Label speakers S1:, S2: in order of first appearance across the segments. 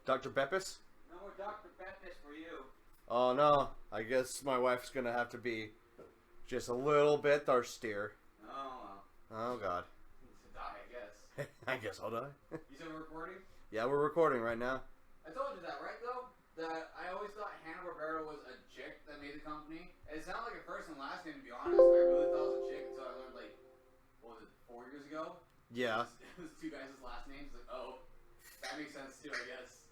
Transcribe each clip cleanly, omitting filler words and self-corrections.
S1: Dr. Beppis?
S2: No more Dr. Baptist for you.
S1: Oh no, I guess my wife's gonna have to be just a little bit thirstier.
S2: Oh,
S1: Oh god.
S2: it's a die, I guess.
S1: I guess I'll die.
S2: You said we're recording?
S1: Yeah, we're recording right now.
S2: I told you that, right, though? That I always thought Hanna-Barbera was a chick that made the company. It sounded like a first and last name, to be honest. I really thought it was a chick until I learned, like, what was it, 4 years ago?
S1: Yeah.
S2: It was two guys' last names. Like, oh, that makes sense, too, I guess.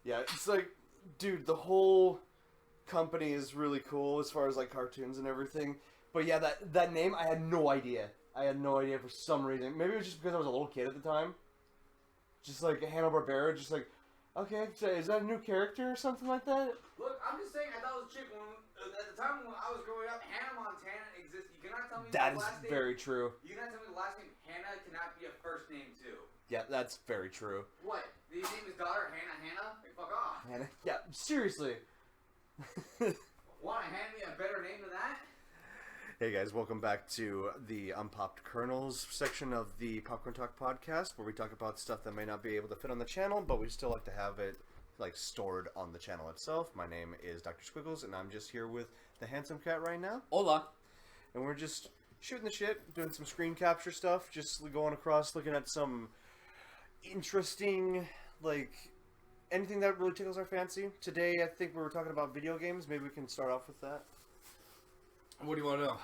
S1: Yeah, it's like, dude, the whole company is really cool as far as, like, cartoons and everything. But yeah, that name, I had no idea. I had no idea for some reason. Maybe it was just because I was a little kid at the time. Just like Hanna-Barbera, just like, okay, so is that a new character or something like that?
S2: Look, I'm just saying, I thought it was a chick. At the time when I was growing up, Hannah Montana existed. You cannot tell me
S1: That
S2: the
S1: is
S2: last name.
S1: very true.
S2: You cannot tell me the last name Hannah cannot be a first name, too.
S1: Yeah, that's very true.
S2: What? Did you name his daughter Hannah? Like, fuck off.
S1: Hannah? Yeah, seriously.
S2: Want to hand me a better name than that?
S1: Hey guys, welcome back to the Unpopped Kernels section of the Popcorn Talk podcast, where we talk about stuff that may not be able to fit on the channel, but we still like to have it like stored on the channel itself. My name is Dr. Squiggles, and I'm just here with the handsome cat right now.
S2: Hola.
S1: And we're just shooting the shit, doing some screen capture stuff, just going across, looking at some interesting, like, anything that really tickles our fancy. Today, I think we were talking about video games. Maybe we can start off with that.
S2: What do you want to know?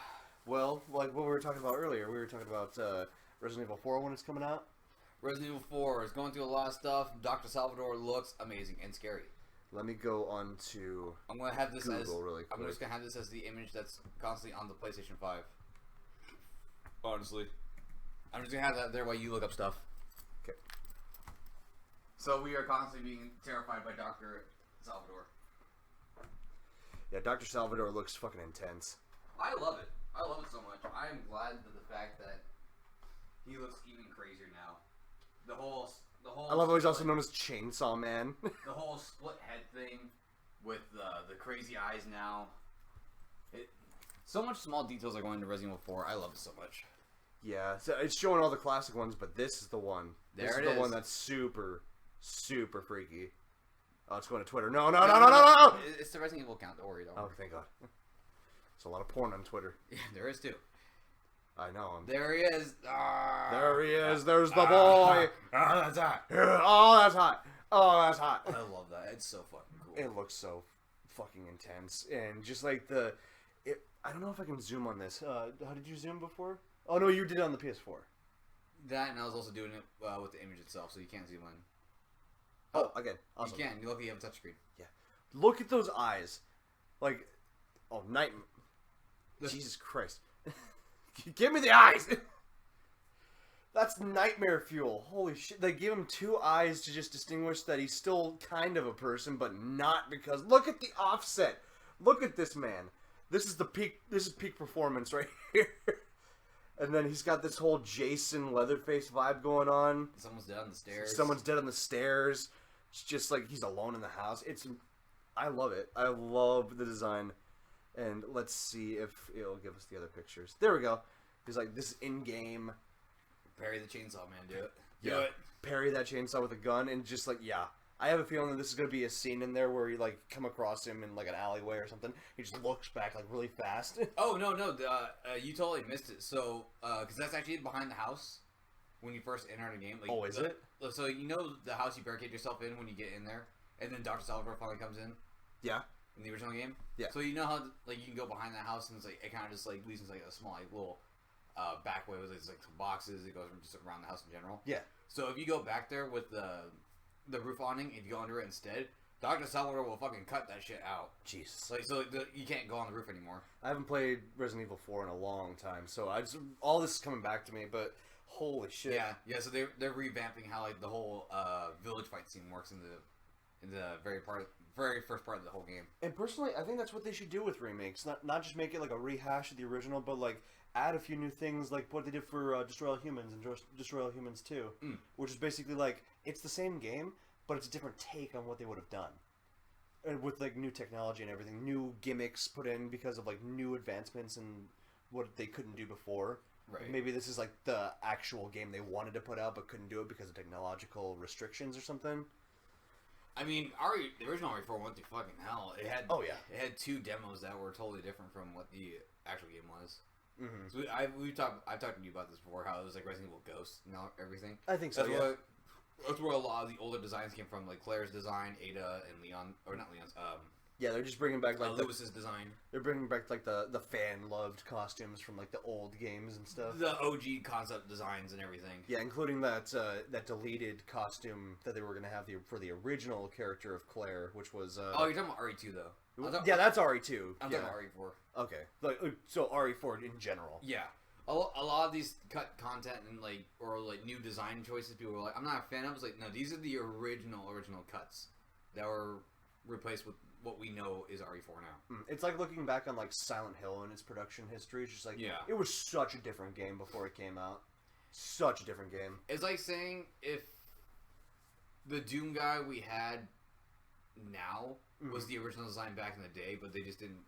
S1: Well, like what we were talking about earlier, we were talking about Resident Evil 4 when it's coming out.
S2: Resident Evil 4 is going through a lot of stuff. Dr. Salvador looks amazing and scary.
S1: Let me go on to
S2: I'm gonna have this
S1: Google
S2: as
S1: really quick.
S2: I'm just gonna have this as the image that's constantly on the PlayStation 5. Honestly, I'm just gonna have that there while you look up stuff.
S1: Okay.
S2: So we are constantly being terrified by Dr. Salvador.
S1: Yeah, Doctor Salvador looks fucking intense.
S2: I love it. I love it so much. I am glad that the fact that he looks even crazier now. The whole.
S1: I love how he's also known as Chainsaw Man.
S2: The whole split head thing with the crazy eyes now. So much small details are going into Resident Evil 4. I love it so much.
S1: Yeah, so it's showing all the classic ones, but this is the one. This
S2: There
S1: is
S2: it
S1: the
S2: is.
S1: one that's super, super freaky. Oh, it's going to Twitter. No.
S2: It's the Resident Evil account. Don't worry.
S1: Oh, thank God. There's a lot of porn on Twitter.
S2: Yeah, there is too.
S1: I know.
S2: There he is.
S1: There he is. There's the boy.
S2: That's hot.
S1: Oh, that's hot. Oh, that's hot.
S2: I love that. It's so fucking cool.
S1: It looks so fucking intense, and just like I don't know if I can zoom on this. How did you zoom before? Oh no, you did it on the PS4.
S2: That, and I was also doing it with the image itself, so you can't zoom in.
S1: Oh, again, awesome.
S2: You can. You look like you have a touchscreen.
S1: Yeah, look at those eyes. Like, oh, night. Jesus Christ! Give me the eyes. That's nightmare fuel. Holy shit! They give him two eyes to just distinguish that he's still kind of a person, but not because. Look at the offset. Look at this man. This is the peak. This is peak performance right here. And then he's got this whole Jason Leatherface vibe going on.
S2: Someone's dead on the stairs.
S1: Someone's dead on the stairs. It's just like he's alone in the house. I love it. I love the design. And let's see if it'll give us the other pictures. There we go. He's like, this in-game.
S2: Parry the chainsaw, man. Do it.
S1: Yeah.
S2: Do it.
S1: Parry that chainsaw with a gun and just like, yeah. I have a feeling that this is going to be a scene in there where you like come across him in like an alleyway or something. He just looks back like really fast.
S2: Oh, no. You totally missed it. So, because that's actually behind the house when you first enter the game. Like,
S1: oh, is it?
S2: So, you know the house you barricade yourself in when you get in there? And then Dr. Salvador finally comes in?
S1: Yeah.
S2: In the original game?
S1: Yeah.
S2: So, you know how, like, you can go behind that house and it's like, it kind of just, like, leads into, like, a small, like, little back way with, like, some boxes. It goes just around the house in general.
S1: Yeah.
S2: So, if you go back there with the roof awning, if you go under it instead, Dr. Salvador will fucking cut that shit out.
S1: Jesus.
S2: Like, so you can't go on the roof anymore.
S1: I haven't played Resident Evil 4 in a long time, so all this is coming back to me, but holy shit.
S2: Yeah, so they're revamping how, like, the whole village fight scene works in the very first part of the whole game.
S1: And personally, I think that's what they should do with remakes. Not just make it like a rehash of the original, but like add a few new things, like what they did for Destroy All Humans and Destroy All Humans 2, which is basically like it's the same game, but it's a different take on what they would have done. And with like new technology and everything, new gimmicks put in because of like new advancements and what they couldn't do before.
S2: Right.
S1: Maybe this is like the actual game they wanted to put out but couldn't do it because of technological restrictions or something.
S2: I mean, the original RE4 went through fucking hell. It had it had 2 demos that were totally different from what the actual game was. Mm-hmm. So I've talked to you about this before, how it was like Resident Evil Ghost and everything.
S1: I think so.
S2: That's where a lot of the older designs came from, like Claire's design, Ada, and Leon, or not Leon's.
S1: Yeah, they're just bringing back like
S2: Lewis's design.
S1: They're bringing back like the fan loved costumes from like the old games and stuff.
S2: The OG concept designs and everything.
S1: Yeah, including that deleted costume that they were gonna have for the original character of Claire, which was.
S2: Oh, you're talking about RE2 though.
S1: Yeah, that's RE2.
S2: I'm talking about RE4.
S1: Okay, like so RE4 in general.
S2: Yeah. A lot of these cut content and or new design choices, people were like, I'm not a fan of. It's like, no, these are the original cuts that were replaced with what we know is RE4 now.
S1: It's like looking back on like Silent Hill and its production history. It's just like, it was such a different game before it came out. Such a different game.
S2: It's like saying if the Doom guy we had now was the original design back in the day, but they just didn't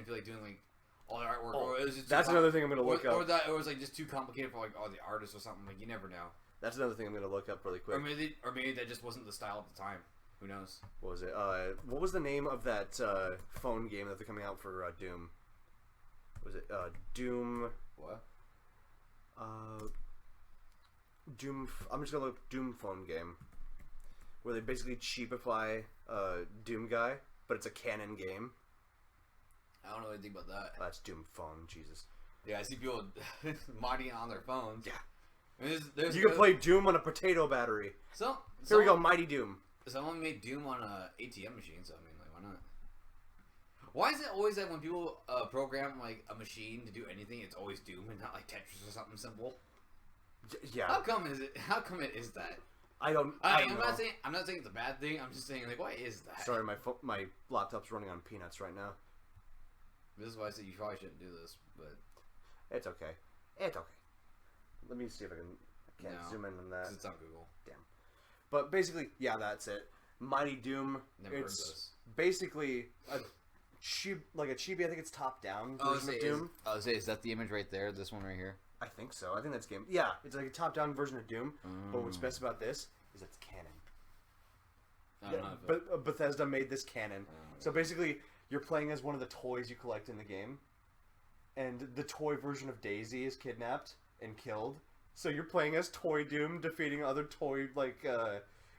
S2: feel like doing like all the artwork. Or it was just
S1: that's another thing I'm gonna look up.
S2: Or that it was like just too complicated for like the artists or something. Like you never know.
S1: That's another thing I'm gonna look up really quick.
S2: Or maybe that just wasn't the style at the time. Who knows?
S1: What was it? What was the name of that phone game that they're coming out for Doom? Was it Doom?
S2: What?
S1: Doom. I'm just gonna look Doom phone game, where they basically cheapify Doom guy, but it's a canon game.
S2: I don't know anything about that.
S1: That's Doom phone. Jesus.
S2: Yeah, I see people modding on their phones.
S1: Yeah.
S2: I mean,
S1: you can play Doom on a potato battery. Here we go, Mighty Doom.
S2: Someone made Doom on a ATM machine, so I mean, like, why not? Why is it always that when people program like a machine to do anything, it's always Doom and not like Tetris or something simple?
S1: Yeah.
S2: How come it is that?
S1: I'm
S2: not saying it's a bad thing. I'm just saying like, why is that?
S1: Sorry, my laptop's running on peanuts right now.
S2: This is why I said you probably shouldn't do this, but
S1: it's okay. It's okay. Let me see if I can zoom in on that.
S2: It's on Google.
S1: Damn. But basically, yeah, that's it. Mighty Doom.
S2: Never heard
S1: it's basically a chibi. I think it's top down version of Doom.
S2: Is that the image right there? This one right here.
S1: I think so. I think that's game. Yeah, it's like a top down version of Doom. But what's best about this is it's canon. But Bethesda made this canon. So basically, you're playing as one of the toys you collect in the game, and the toy version of Daisy is kidnapped and killed. So you're playing as Toy Doom, defeating other toy,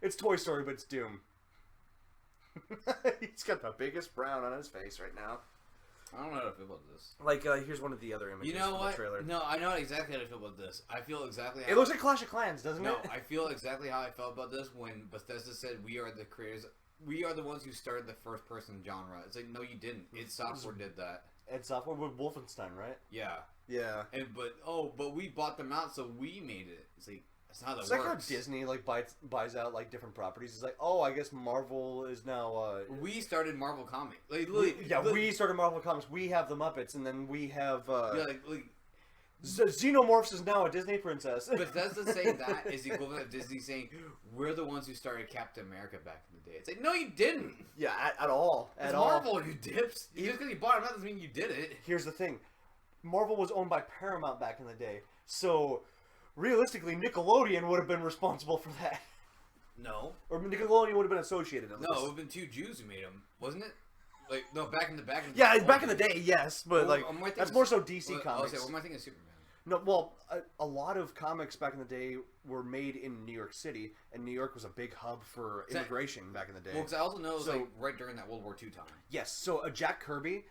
S1: it's Toy Story, but it's Doom. He's got the biggest frown on his face right now.
S2: I don't know how to feel about this.
S1: Here's one of the other images
S2: from
S1: the trailer.
S2: No, I know exactly how to feel about this. I feel exactly how...
S1: It looks like Clash of Clans, doesn't it?
S2: No, I feel exactly how I felt about this when Bethesda said, we are the creators... We are the ones who started the first-person genre. It's like, no, you didn't. id Software did that.
S1: id Software with Wolfenstein, right?
S2: Yeah.
S1: Yeah.
S2: But we bought them out, so we made it. It's like, that's not how that
S1: works. It's like how Disney buys out different properties. It's like, oh, I guess Marvel is now.
S2: We started Marvel Comics.
S1: We started Marvel Comics. We have the Muppets, and then we have.
S2: Xenomorphs
S1: is now a Disney princess.
S2: Bethesda saying that is the equivalent of Disney saying we're the ones who started Captain America back in the day. It's like, no, you didn't.
S1: Yeah, at all.
S2: It's Marvel, you dips. Just because you bought them out doesn't mean you did it.
S1: Here's the thing. Marvel was owned by Paramount back in the day, so realistically, Nickelodeon would have been responsible for that.
S2: No.
S1: Or Nickelodeon would have been associated. At least.
S2: No, it would have been 2 Jews who made them, wasn't it? Back in the
S1: yeah, back in the day, yes, but that's more so DC comics.
S2: What am I thinking of Superman?
S1: No, well, a lot of comics back in the day were made in New York City, and New York was a big hub for immigration back in the day.
S2: Well, because I also know it was right during that World War II time.
S1: Yes, so Jack Kirby,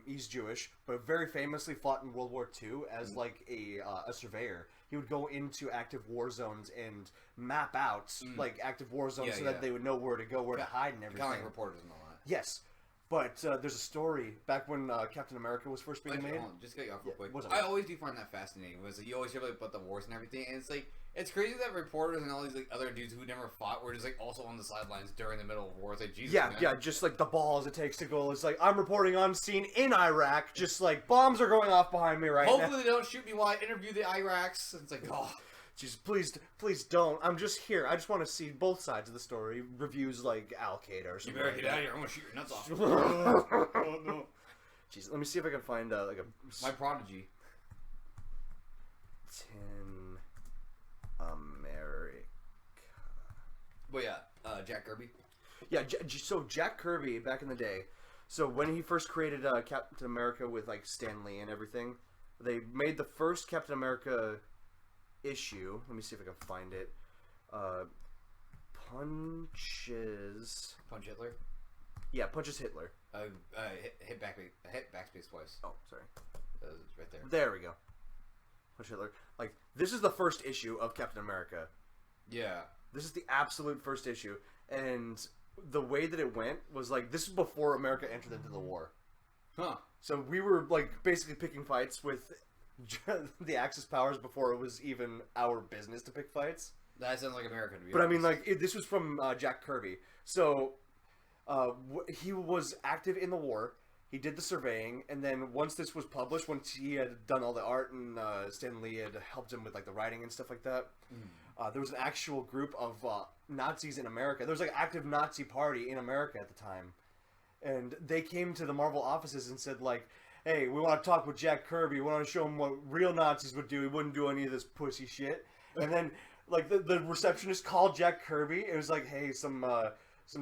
S1: he's Jewish, but very famously fought in World War II as a surveyor. He would go into active war zones and map out active war zones so that they would know where to go, where to hide, and everything.
S2: Kind of like reporters and all that.
S1: Yes. But there's a story back when Captain America was first being made.
S2: Just get you off real quick. I always do find that fascinating. You always hear about the wars and everything, and it's crazy that reporters and all these other dudes who never fought were just also on the sidelines during the middle of war. It's like, Jesus, man.
S1: Just the balls it takes to go. It's like, I'm reporting on scene in Iraq, just bombs are going off behind me right now.
S2: Hopefully they don't shoot me while I interview the Iraqs. It's like, oh.
S1: Just please don't. I'm just here. I just want to see both sides of the story. Reviews like Al-Qaeda or something.
S2: You better get out of here. I'm gonna shoot your nuts off.
S1: Oh no. Jeez, let me see if I can find
S2: My Prodigy.
S1: 10 America.
S2: But yeah, Kirby?
S1: Yeah, so Jack Kirby, back in the day, so when he first created Captain America with, like, Stan Lee and everything, they made the first Captain America issue. Let me see if I can find it.
S2: Punch Hitler?
S1: Yeah, Punches Hitler.
S2: Hit backspace twice.
S1: Oh, sorry.
S2: Right there.
S1: There we go. Punch Hitler. Like, this is the first issue of Captain America.
S2: Yeah.
S1: This is the absolute first issue. And the way that it went was, like, this is before America entered into the war.
S2: Huh.
S1: So we were, like, basically picking fights with the Axis powers before it was even our business to pick fights.
S2: That sounds like America to me.
S1: But, I mean, like, this was from Jack Kirby. So, he was active in the war. He did the surveying, and then once this was published, once he had done all the art and Stan Lee had helped him with, like, the writing and stuff like that, there was an actual group of Nazis in America. There was, like, an active Nazi party in America at the time. And they came to the Marvel offices and said, like, hey, we want to talk with Jack Kirby. We want to show him what real Nazis would do. He wouldn't do any of this pussy shit. And then, like, the receptionist called Jack Kirby. It was like, hey, some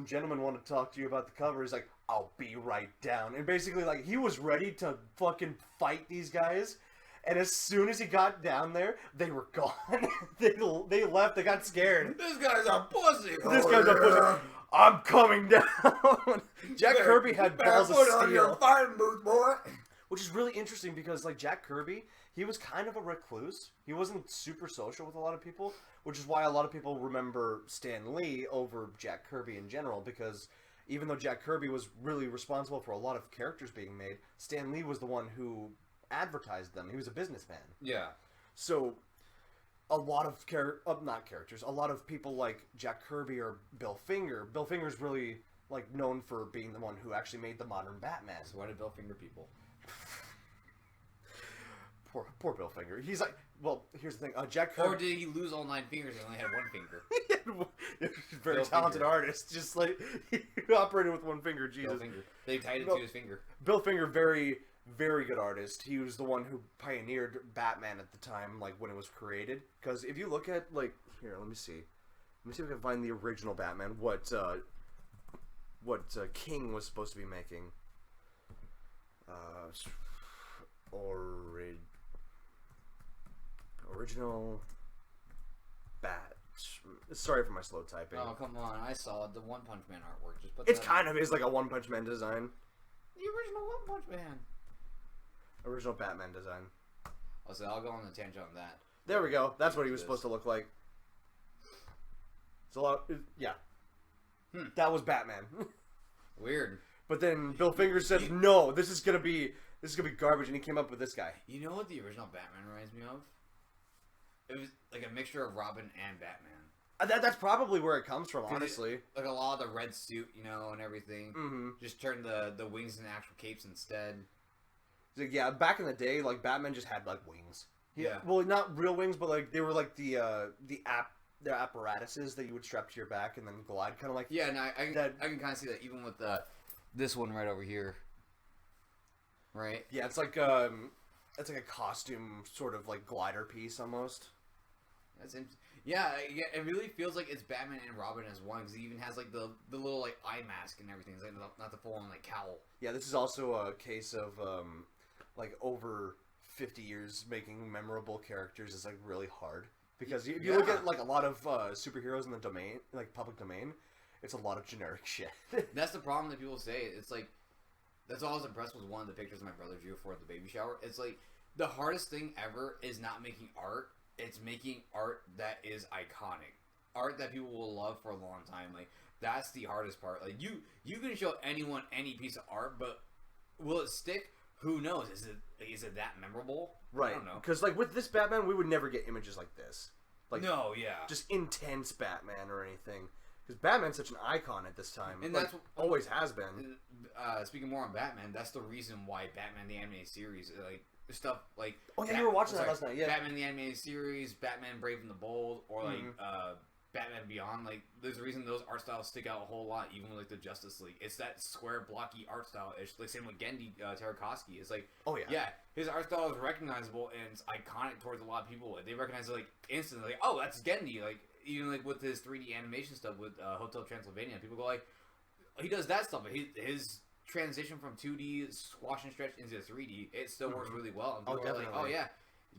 S1: gentlemen want to talk to you about the cover. He's like, I'll be right down. And basically, like, he was ready to fucking fight these guys. And as soon as he got down there, they were gone. they left. They got scared.
S2: This guy's a pussy.
S1: This guy's a pussy. I'm coming down. Jack Kirby had balls of steel.
S2: On your fighting boots, boy.
S1: Which is really interesting because, like, Jack Kirby, he was kind of a recluse. He wasn't super social with a lot of people, which is why a lot of people remember Stan Lee over Jack Kirby in general, because even though Jack Kirby was really responsible for a lot of characters being made, Stan Lee was the one who advertised them. He was a businessman.
S2: Yeah.
S1: So, a lot of a lot of people like Jack Kirby or Bill Finger. Bill Finger's really, like, known for being the one who actually made the modern Batman.
S2: So why did Bill Finger people?
S1: Poor Bill Finger. He's like, well, here's the thing. Jack Kirby...
S2: Or did he lose all 9 fingers and only had 1 finger?
S1: He's a very
S2: Bill
S1: talented
S2: Finger.
S1: artist. Just like, he operated with 1 finger. Jesus.
S2: Bill Finger. They tied it to his finger.
S1: Bill Finger, very, very good artist. He was the one who pioneered Batman at the time, like, when it was created. Because if you look at, like... Here, let me see. Let me see if I can find the original Batman. What King was supposed to be making. Original Bat. Sorry for my slow typing.
S2: Oh, come on. I saw it. The One Punch Man artwork. Just put
S1: It's
S2: that
S1: kind of is like a One Punch Man design.
S2: The original One Punch Man.
S1: Original Batman design.
S2: I'll go on the tangent on that.
S1: There we go. That's what he was supposed to look like. It's a lot. Yeah. That was Batman.
S2: Weird.
S1: But then Bill Finger said, "No, this is gonna be garbage," and he came up with this guy.
S2: You know what the original Batman reminds me of? It was like a mixture of Robin and Batman.
S1: That's probably where it comes from, honestly.
S2: Like a lot of the red suit, you know, and everything.
S1: Mm-hmm.
S2: Just turned the wings into actual capes instead.
S1: Like, yeah, back in the day, like, Batman just had, like, wings.
S2: Yeah.
S1: Well, not real wings, but, like, they were like the apparatuses that you would strap to your back and then glide, kind of like.
S2: Yeah, no, I can kind of see that even with this one right over here. Right.
S1: Yeah, it's like a costume sort of like glider piece almost.
S2: That's interesting. Yeah, it really feels like it's Batman and Robin as one, because he even has like the little like eye mask and everything. It's like not the full on like cowl.
S1: Yeah, this is also a case of like over 50 years making memorable characters is like really hard, because if you look at like a lot of superheroes in the domain, like public domain, it's a lot of generic shit.
S2: That's the problem that people say. It's like, that's all I was impressed with one of the pictures my brother drew for the baby shower. It's like, the hardest thing ever is not making art. It's making art that is iconic. Art that people will love for a long time. Like, that's the hardest part. Like, you can show anyone any piece of art, but will it stick? Who knows? Is it that memorable?
S1: Right.
S2: I don't know.
S1: Because, like, with this Batman, we would never get images like this. Like,
S2: no, yeah.
S1: Just intense Batman or anything. Because Batman's such an icon at this time.
S2: And
S1: like,
S2: that's
S1: always has been.
S2: Speaking more on Batman, that's the reason why Batman the Animated Series, like, stuff like...
S1: Oh, yeah, you were watching that last night, yeah.
S2: Batman the Animated Series, Batman Brave and the Bold, or, like, Batman Beyond, like there's a reason those art styles stick out a whole lot, even with like the Justice League. It's that square, blocky art style. It's like same with Gendy Tartakovsky. It's like,
S1: oh yeah,
S2: his art style is recognizable and it's iconic towards a lot of people. They recognize it like instantly. Like, oh, that's Gendy. Like even like with his 3D animation stuff with Hotel Transylvania, people go like, he does that stuff. But his transition from 2D squash and stretch into 3D, it still works really well. And people are like, oh yeah,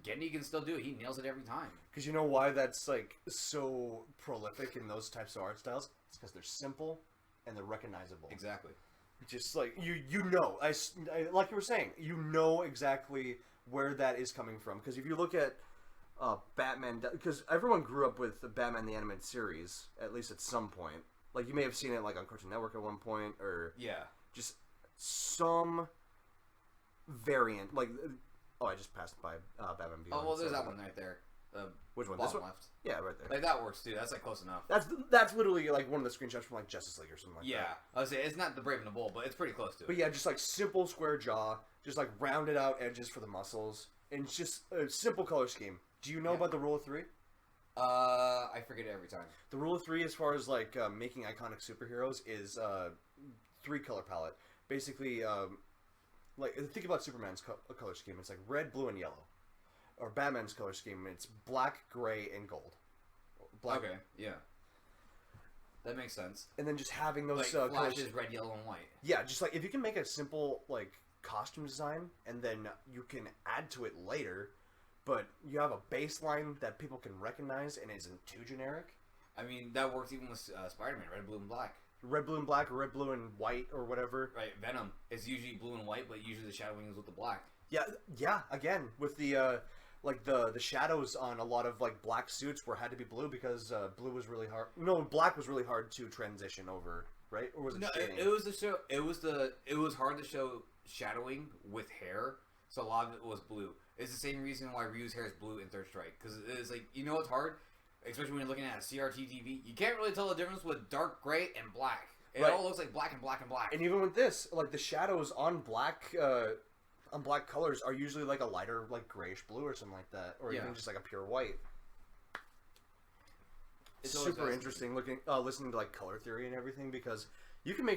S2: Gendy can still do it. He nails it every time.
S1: Because you know why that's like so prolific in those types of art styles? It's because they're simple and they're recognizable.
S2: Exactly.
S1: Just like you know, I like you were saying, you know exactly where that is coming from. Because if you look at Batman, because everyone grew up with the Batman the Animated Series, at least at some point. Like you may have seen it like on Cartoon Network at one point, or just some variant. Like, oh, I just passed by Batman Beyond.
S2: Oh well, there's that one right there.
S1: Which one?
S2: Bottom
S1: This one?
S2: left.
S1: Yeah, right there.
S2: Like that works too. That's like close enough.
S1: That's literally like one of the screenshots from like Justice League or something like that.
S2: Yeah, I was say it's not the Brave and the Bold, but it's pretty close to it.
S1: But yeah, just like simple square jaw, just like rounded out edges for the muscles, and it's just a simple color scheme. Do you know about the rule of three?
S2: I forget it every time.
S1: The rule of three, as far as like making iconic superheroes, is 3 color palette. Basically, like think about Superman's color scheme. It's like red, blue, and yellow. Or Batman's color scheme. It's black, gray, and gold. Black.
S2: Okay, yeah. That makes sense.
S1: And then just having those
S2: like flashes,
S1: colors,
S2: red, yellow, and white.
S1: Yeah, just like if you can make a simple like costume design, and then you can add to it later, but you have a baseline that people can recognize and isn't too generic.
S2: I mean, that works even with Spider-Man, red, blue, and black.
S1: Red, blue, and black, or red, blue, and white, or whatever.
S2: Right, Venom is usually blue and white, but usually the shadowing is with the black.
S1: Yeah. Again, with the like the shadows on a lot of like black suits had to be blue because blue was really hard. No, black was really hard to transition over, right? Or was it?
S2: No, it was the show. It was hard to show shadowing with hair, so a lot of it was blue. It's the same reason why Ryu's hair is blue in Third Strike, because it is like, you know, it's hard, especially when you're looking at a CRT TV. You can't really tell the difference with dark gray and black. It all looks like black and black and black.
S1: And even with this, like the shadows on black colors are usually like a lighter, like grayish blue or something like that, or even just like a pure white. It's super interesting listening to like color theory and everything, because you can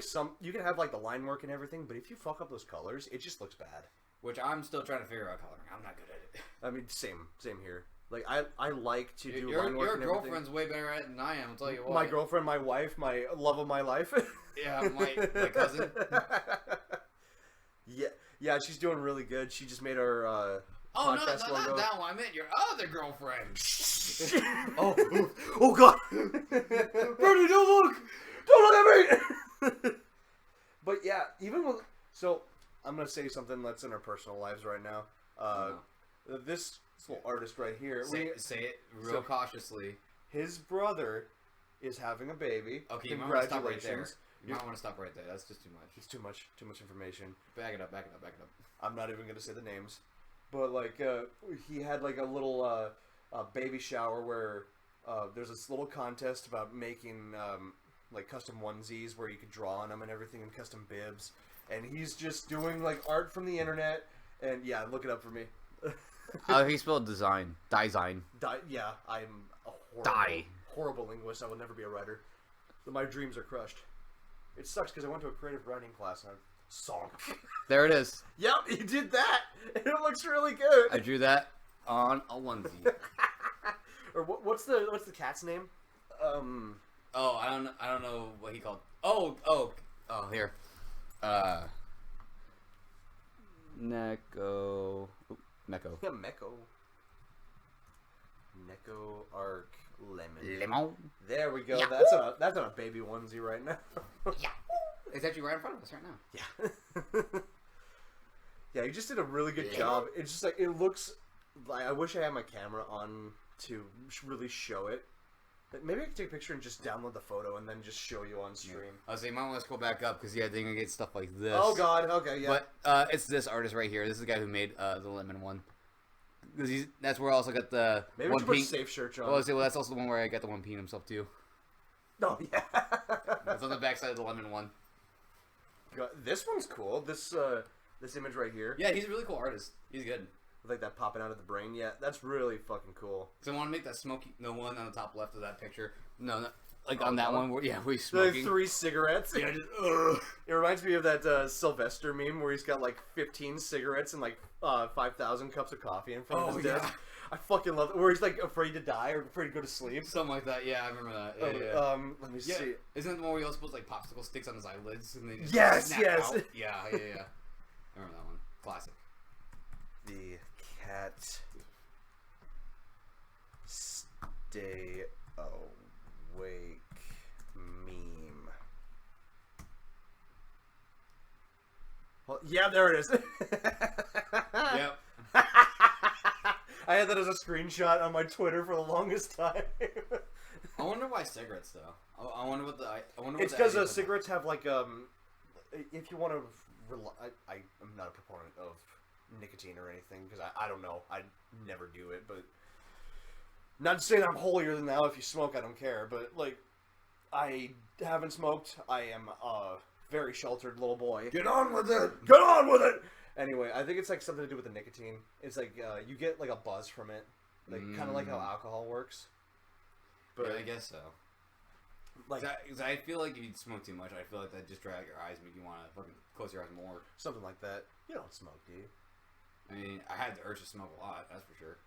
S1: have like the line work and everything, but if you fuck up those colors, it just looks bad.
S2: Which I'm still trying to figure out coloring. I'm not good at it.
S1: I mean, same here. Like I like to do line work and everything.
S2: Your girlfriend's way better at it than I am. I'll tell you what.
S1: My girlfriend, my wife, my love of my life.
S2: Yeah, my cousin.
S1: Yeah, she's doing really good. She just made our podcast logo.
S2: Not that one. I meant your other girlfriend.
S1: oh God, Bernie, don't look at me. But yeah, even with I'm gonna say something that's in our personal lives right now. This little artist right here.
S2: Say it real cautiously.
S1: His brother is having a baby.
S2: Okay, you might want to stop right there. You might want to stop right there. That's just too much.
S1: It's too much information.
S2: Back it up.
S1: I'm not even gonna say the names, but like he had like a little baby shower where there's this little contest about making like custom onesies where you could draw on them and everything, and custom bibs. And he's just doing like art from the internet, and yeah, look it up for me.
S2: He spelled design.
S1: Yeah, I'm a horrible linguist. I will never be a writer. My dreams are crushed. It sucks because I went to a creative writing class and song.
S2: There it is.
S1: Yep, he did that, and it looks really good.
S2: I drew that on a onesie.
S1: Or what's the cat's name?
S2: Oh, I don't know what he called. Oh, here. Neko.
S1: Yeah, Meko. Neko Arc Lemon.
S2: Lemon.
S1: There we go.
S2: Yeah.
S1: That's on a baby onesie right now.
S2: Yeah. It's actually right in front of us right now.
S1: Yeah. Yeah, you just did a really good job. It's just like, it looks like, I wish I had my camera on to really show it. Maybe I could take a picture and just download the photo and then just show you on stream.
S2: I was saying, you might want to scroll back up because they're gonna get stuff like this.
S1: Oh God, okay, yeah.
S2: But it's this artist right here. This is the guy who made the lemon one. Because that's where I also got the
S1: maybe
S2: one
S1: we should
S2: pink.
S1: put Safe Search on.
S2: Well, that's also the one where I got the one peeing himself too.
S1: Oh yeah.
S2: That's on the backside of the lemon one.
S1: God, this one's cool. This image right here.
S2: Yeah, he's a really cool artist. He's good.
S1: with like that popping out of the brain. Yeah, that's really fucking cool.
S2: So I want to make that smoky, the one on the top left of that picture. No, like on that one where where he's
S1: The
S2: smoking.
S1: 3 cigarettes.
S2: Yeah, just,
S1: It reminds me of that Sylvester meme where he's got like 15 cigarettes and like 5,000 cups of coffee in front of his desk. I fucking love it. Where he's like afraid to die or afraid to go to sleep.
S2: Something like that. Yeah, I remember that.
S1: Let me see.
S2: Isn't the one where he also puts like popsicle sticks on his eyelids and they just snap
S1: yes.
S2: out? Yeah. I remember that one. Classic.
S1: The cat stay awake meme. Well, yeah, there it is.
S2: Yep.
S1: I had that as a screenshot on my Twitter for the longest time.
S2: I wonder why cigarettes though. I wonder what the. I wonder.
S1: It's because cigarettes have like if you want to. I am not a proponent of nicotine or anything because I don't know. I never do it, but not to say that I'm holier than thou. If you smoke, I don't care. But like, I haven't smoked. I am a very sheltered little boy. Get on with it. Get on with it. Anyway, I think it's like something to do with the nicotine. It's like you get like a buzz from it, like kind of like how alcohol works. But
S2: yeah, I guess so.
S1: Like,
S2: Cause I feel like if you smoke too much, I feel like that just drag your eyes, make you want to fucking close your eyes more.
S1: Something like that. You don't smoke, do you?
S2: I mean, I had the urge to smoke a lot, that's for sure.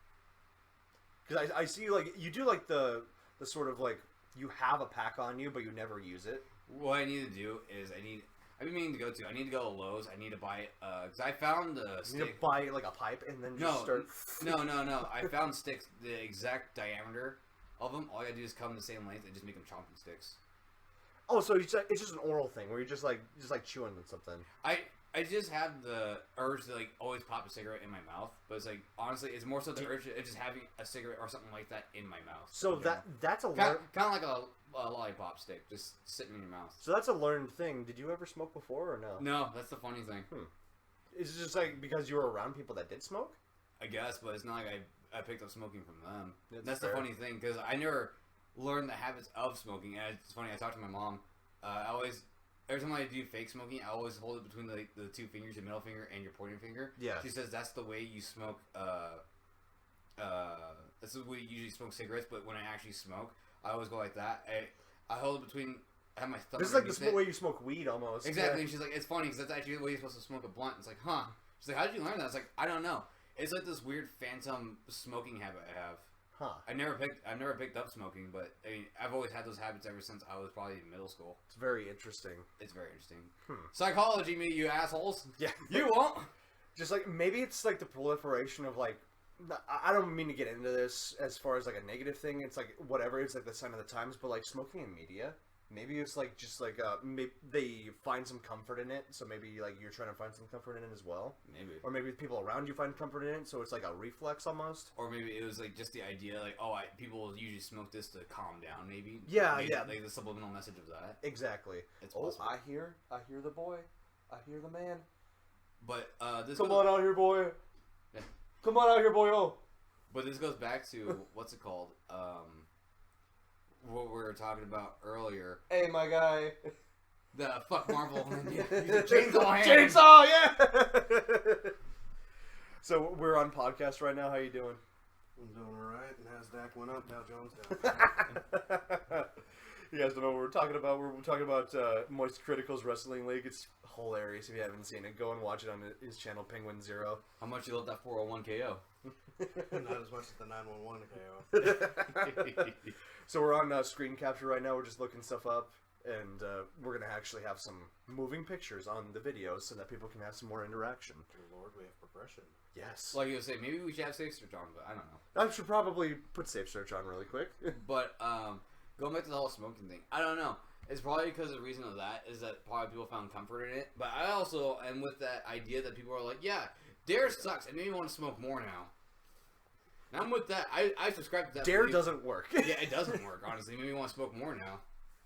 S1: Because I see like you do like the sort of like you have a pack on you, but you never use it.
S2: What I need to do is I've been meaning to go to. I need to go to Lowe's. I need to buy because I found the stick.
S1: You need to buy like a pipe and then just start.
S2: No. I found sticks the exact diameter of them. All I gotta do is come the same length and just make them chomping sticks.
S1: Oh, so it's just an oral thing where you're just like chewing on something.
S2: I just have the urge to like always pop a cigarette in my mouth, but it's like honestly, it's more so the urge of just having a cigarette or something like that in my mouth.
S1: So that's a
S2: kind of like a lollipop stick, just sitting in your mouth.
S1: So that's a learned thing. Did you ever smoke before or no?
S2: No, that's the funny thing.
S1: Is it just like because you were around people that did smoke?
S2: I guess, but it's not like I picked up smoking from them. That's
S1: fair.
S2: the funny thing because I never learned the habits of smoking. And it's funny. I talked to my mom. Every time I do fake smoking, I always hold it between the 2 fingers, your middle finger and your pointing finger. Yeah. She says that's the way you smoke. That's the way you usually smoke cigarettes. But when I actually smoke, I always go like that. I hold it between. I have my thumb.
S1: This is like the way you smoke weed almost.
S2: Exactly.
S1: Yeah.
S2: And she's like, it's funny because that's actually the way you're supposed to smoke a blunt. It's like, huh? She's like, how did you learn that? It's like, I don't know. It's like this weird phantom smoking habit I have.
S1: Huh.
S2: I've never picked up smoking, but I mean, I've always had those habits ever since I was probably in middle school.
S1: It's very interesting.
S2: It's very interesting. Psychology, me, you assholes.
S1: Yeah.
S2: You won't.
S1: Just like maybe it's like the proliferation of like. I don't mean to get into this as far as like a negative thing. It's like whatever. It's like the sign of the times. But like smoking in media. Maybe it's like just like maybe they find some comfort in it, so maybe like you're trying to find some comfort in it as well.
S2: Maybe.
S1: Or maybe people around you find comfort in it, so it's like a reflex almost.
S2: Or maybe it was like just the idea, like, oh, people usually smoke this to calm down. Maybe.
S1: Yeah,
S2: maybe,
S1: yeah.
S2: Like the subliminal message of that.
S1: Exactly.
S2: It's possible.
S1: I hear the boy, I hear the man.
S2: But this.
S1: Come on out here, boy. Yeah. Come on out here, boy. Oh.
S2: But this goes back to what's it called? What we were talking about earlier.
S1: Hey, my guy.
S2: The fuck Marvel. Chainsaw hand.
S1: Chainsaw, yeah. So we're on podcast right now. How you doing?
S3: I'm doing all right. NASDAQ went up. Dow Jones down.
S1: You guys don't know what we're talking about. We're talking about Moist Critical's Wrestling League. It's hilarious. If you haven't seen it, go and watch it on his channel, Penguin Zero.
S2: How much you love that 401 KO?
S3: Not as much as the 911 KO.
S1: So we're on screen capture right now. We're just looking stuff up, and we're gonna actually have some moving pictures on the videos so that people can have some more interaction.
S3: Dear Lord, we have progression.
S1: Yes.
S2: Like you would say, maybe we should have safe search on, but I don't know.
S1: I should probably put safe search on really quick.
S2: But going back to the whole smoking thing, I don't know. It's probably because the reason of that is that probably people found comfort in it. But I also am with that idea that people are like, yeah, Dare sucks. It made me want to smoke more now. And I'm with that. I subscribe to that.
S1: Dare doesn't work.
S2: Yeah, it doesn't work, honestly. It made me want to smoke more now.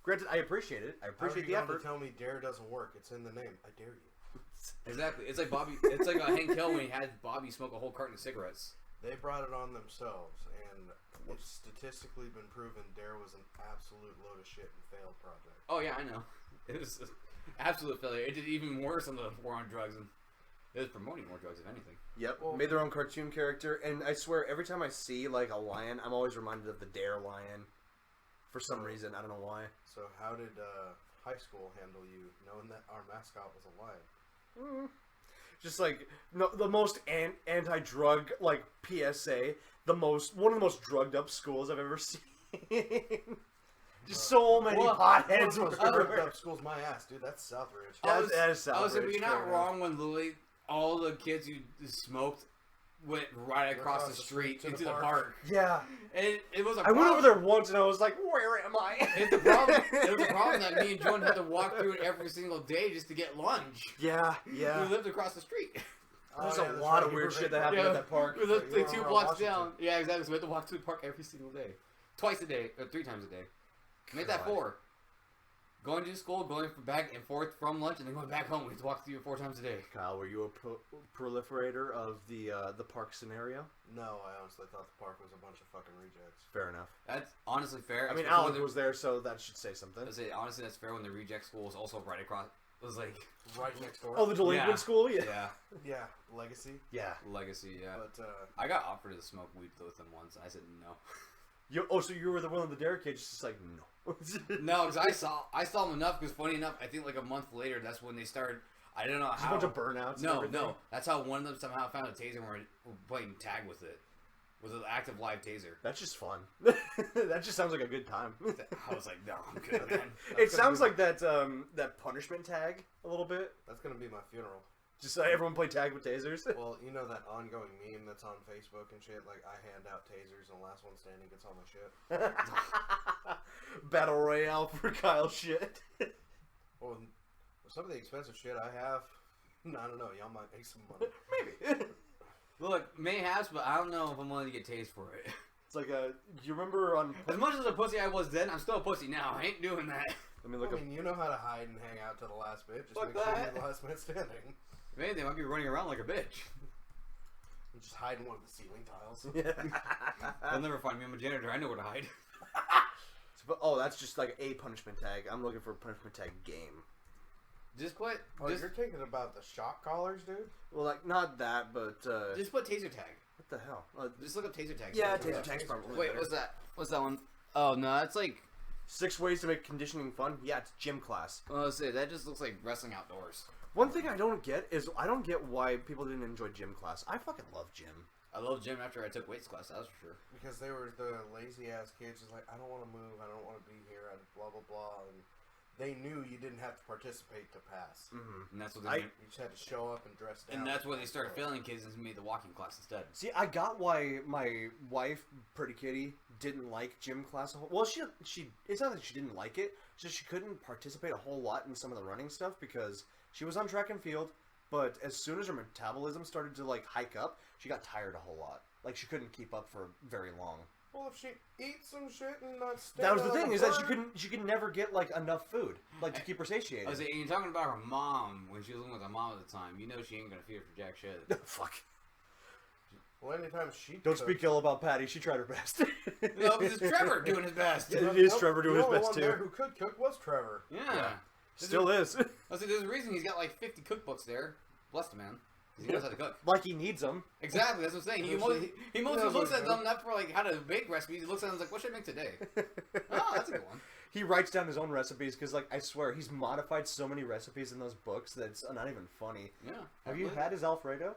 S1: Granted, I appreciate it. I appreciate the effort.
S3: Tell me Dare doesn't work. It's in the name. I dare you.
S2: Exactly. It's like Bobby. It's like Hank Hill when he had Bobby smoke a whole carton of cigarettes.
S3: They brought it on themselves, and it's statistically been proven Dare was an absolute load of shit and failed project.
S2: Oh yeah, I know. It was an absolute failure. It did even worse on the war on drugs, and It was promoting more drugs, if anything.
S1: Yep,
S3: Well,
S1: made their own cartoon character, and I swear every time I see like a lion, I'm always reminded of the Dare lion. For some reason, I don't know why.
S3: So how did high school handle you, knowing that our mascot was a lion?
S1: Just like no, the most anti-drug like PSA, one of the most drugged up schools I've ever seen. Just so many potheads were.
S3: Up school's my ass, dude. That's Southridge.
S1: That is
S2: I was like,
S1: Southridge,
S2: you're not
S1: fair
S2: wrong when literally all the kids who smoked went right across the street
S3: to
S2: into
S3: the
S2: the
S3: park.
S2: park.
S1: Yeah,
S2: And it was a
S1: I
S2: problem.
S1: went over there once and I was like, "Where am I?"
S2: It's the problem. It was a problem that me and Jordan had to walk through it every single day just to get lunch.
S1: Yeah,
S2: We
S1: yeah.
S2: lived across the street.
S1: There's
S3: Oh, yeah,
S1: a
S3: that's
S1: lot of
S3: right,
S1: weird
S3: you were
S1: shit that
S3: right.
S1: happened
S2: Yeah.
S1: at that park.
S2: We lived
S3: You were
S2: like 2
S3: around
S2: blocks
S3: Washington.
S2: down. Yeah, exactly. So we had to walk to the park every single day. Twice a day, or 3 times a day. Make that
S1: God.
S2: 4. Going to school, going back and forth from lunch, and then going back home. We had to walk through it 4 times a day.
S1: Kyle, were you a proliferator of the park scenario?
S3: No, I honestly thought the park was a bunch of fucking rejects.
S1: Fair enough.
S2: That's honestly fair.
S1: I mean,
S2: especially
S1: Alec
S2: when
S1: was there, so that should say something.
S2: I say honestly, that's fair when the reject school was also right across. It was like
S3: Right next door.
S1: Oh, the delinquent
S2: Yeah.
S1: school? Yeah.
S2: yeah,
S3: Yeah, Legacy.
S1: Yeah.
S2: legacy. Yeah,
S3: But
S2: I got offered to smoke weed with them once, and I said no.
S1: So you were the one in the dare cage, just like, no.
S2: No, because I saw them enough. Because funny enough, I think like a month later, that's when they started. I don't know
S1: Just
S2: how.
S1: a bunch of burnouts and
S2: No,
S1: everything.
S2: no. That's how one of them somehow found a taser and were playing tag with it. With an active live taser.
S1: That's just fun. That just sounds like a good time.
S2: I was like, no, I'm good, man.
S1: It sounds like that punishment tag a little bit.
S3: that's gonna be my funeral.
S1: Just everyone play tag with tasers.
S3: Well, you know that ongoing meme that's on Facebook and shit? Like, I hand out tasers and the last one standing gets all my shit.
S1: Battle Royale for Kyle shit.
S3: Well, with some of the expensive shit I have, I don't know. Y'all might make some money.
S1: Maybe.
S2: Look, may have, but I don't know if I'm willing to get tased for it.
S1: It's like you remember on...
S2: As much as a pussy I was then, I'm still a pussy now. I ain't doing that.
S1: Let me look
S3: I
S1: up...
S3: mean, you know how to hide and hang out to the last bit. Just
S2: Fuck
S3: make sure
S2: that.
S3: you're the last man standing.
S2: If anything, I might be running around like a bitch.
S3: And just hide in one of the ceiling tiles.
S2: They'll never find me. I'm a janitor. I know where to hide.
S1: Oh, that's just like a punishment tag. I'm looking for a punishment tag game.
S2: Just put,
S3: Oh,
S2: just,
S3: you're thinking about the shock collars, dude?
S1: Well, like, not that, but...
S2: just put taser tag.
S1: what the hell?
S2: Just look up taser tag.
S1: Yeah,
S2: That's
S1: taser
S2: what-
S1: tag's probably
S2: Wait,
S1: better.
S2: what's that? What's that one? Oh no, that's like.
S1: 6 ways to make conditioning fun? Yeah, it's gym class.
S2: Well, let's say that just looks like wrestling outdoors.
S1: One thing I don't get is I don't get why people didn't enjoy gym class. I fucking love gym.
S2: I love gym after I took weights class. That's for sure.
S3: Because they were the lazy ass kids, just like, I don't want to move, I don't want to be here, and blah blah blah. And they knew you didn't have to participate to pass.
S2: And that's what they.
S1: I-
S3: You just had to show up and dress down.
S2: and that's where they started failing kids and made the walking class instead.
S1: See, I got why my wife, Pretty Kitty, didn't like gym class. Well, she it's not that she didn't like it, it's just she couldn't participate a whole lot in some of the running stuff because she was on track and field, but as soon as her metabolism started to like hike up, she got tired a whole lot. Like she couldn't keep up for very long.
S3: Well, if she eats some shit and not stay
S1: That was the
S3: on
S1: thing, is that
S3: burn-
S1: she could never get like enough food, like to keep her satiated.
S2: I was like, and you're talking about her mom when she was living with her mom at the time. You know she ain't gonna feed her for jack shit.
S1: Fuck.
S3: Well, anytime she
S1: Don't
S3: cooks-
S1: speak ill about Patty. She tried her best.
S2: No, because it's Trevor doing his best.
S1: Yeah.
S2: Yeah.
S1: It is Trevor doing
S3: the
S1: his
S3: only
S1: best,
S3: one
S1: too.
S3: there who could cook was Trevor.
S1: Still is.
S2: I was like, there's a reason he's got like 50 cookbooks there. Bless the man. 'Cause he knows how to cook.
S1: Like he needs them.
S2: Exactly, that's what I'm saying. He mostly
S3: knows
S2: looks
S3: what
S2: at
S3: to
S2: them not for like how to make recipes. He looks at them like, what should I make today? Oh, that's a good one.
S1: He writes down his own recipes because, like, I swear, he's modified so many recipes in those books that it's not even funny.
S2: Yeah.
S1: Have you had his Alfredo?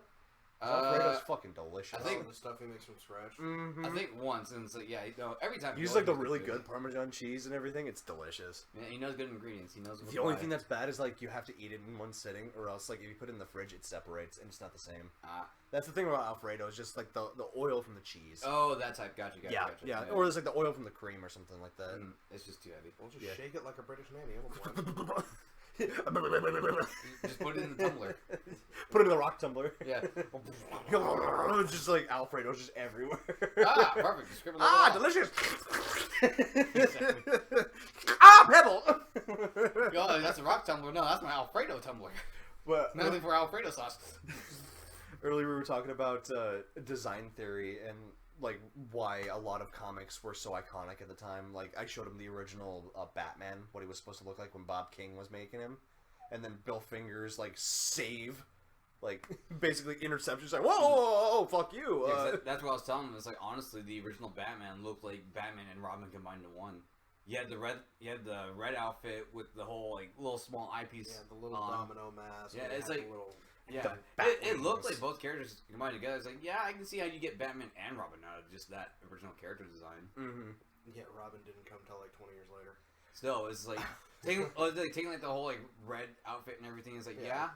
S1: His
S2: Uh,
S1: Alfredo's fucking delicious.
S2: I think-
S3: The stuff he makes from scratch.
S1: Mm-hmm.
S2: I think once, and it's like, yeah, no, every time.
S1: He uses like the really good Parmesan cheese and everything. It's delicious.
S2: Yeah, he knows good ingredients. He knows what
S1: The
S2: to
S1: only
S2: buy.
S1: thing that's bad is like you have to eat it in one sitting, or else like if you put it in the fridge, it separates and it's not the same. That's the thing about Alfredo is just like the oil from the cheese.
S2: Oh, that type. Gotcha.
S1: yeah, yeah, or it's like the oil from the cream or something like that.
S2: It's just too heavy.
S3: We'll just
S1: Yeah.
S3: shake it like a British nanny. It'll blend.
S2: Just put it in the tumbler.
S1: Put it in the rock tumbler.
S2: Yeah.
S1: It's just like Alfredo's just everywhere.
S2: Ah, perfect. Just scribble it
S1: Ah,
S2: out.
S1: delicious. Ah, pebble.
S2: Oh, that's a rock tumbler. No, that's my Alfredo tumbler.
S1: But
S2: Nothing for Alfredo sauce.
S1: earlier we were talking about design theory and like why a lot of comics were so iconic at the time. Like I showed him the original Batman, what he was supposed to look like when Bob King was making him, and then Bill Fingers like save Like, basically interceptions, like, whoa, fuck you.
S2: Yeah, 'cause that's what I was telling him. It's like, honestly, the original Batman looked like Batman and Robin combined into one. You had the red outfit with the whole, like, little small eyepiece.
S3: Yeah, the little domino mask.
S2: Yeah, it's like,
S1: The
S2: it looked like both characters combined together. It's like, yeah, I can see how you get Batman and Robin out of just that original character design.
S1: Mm-hmm.
S3: Yeah, Robin didn't come till like 20 years later.
S2: Still, it's like, taking like the whole, like, red outfit and everything. It's like, yeah.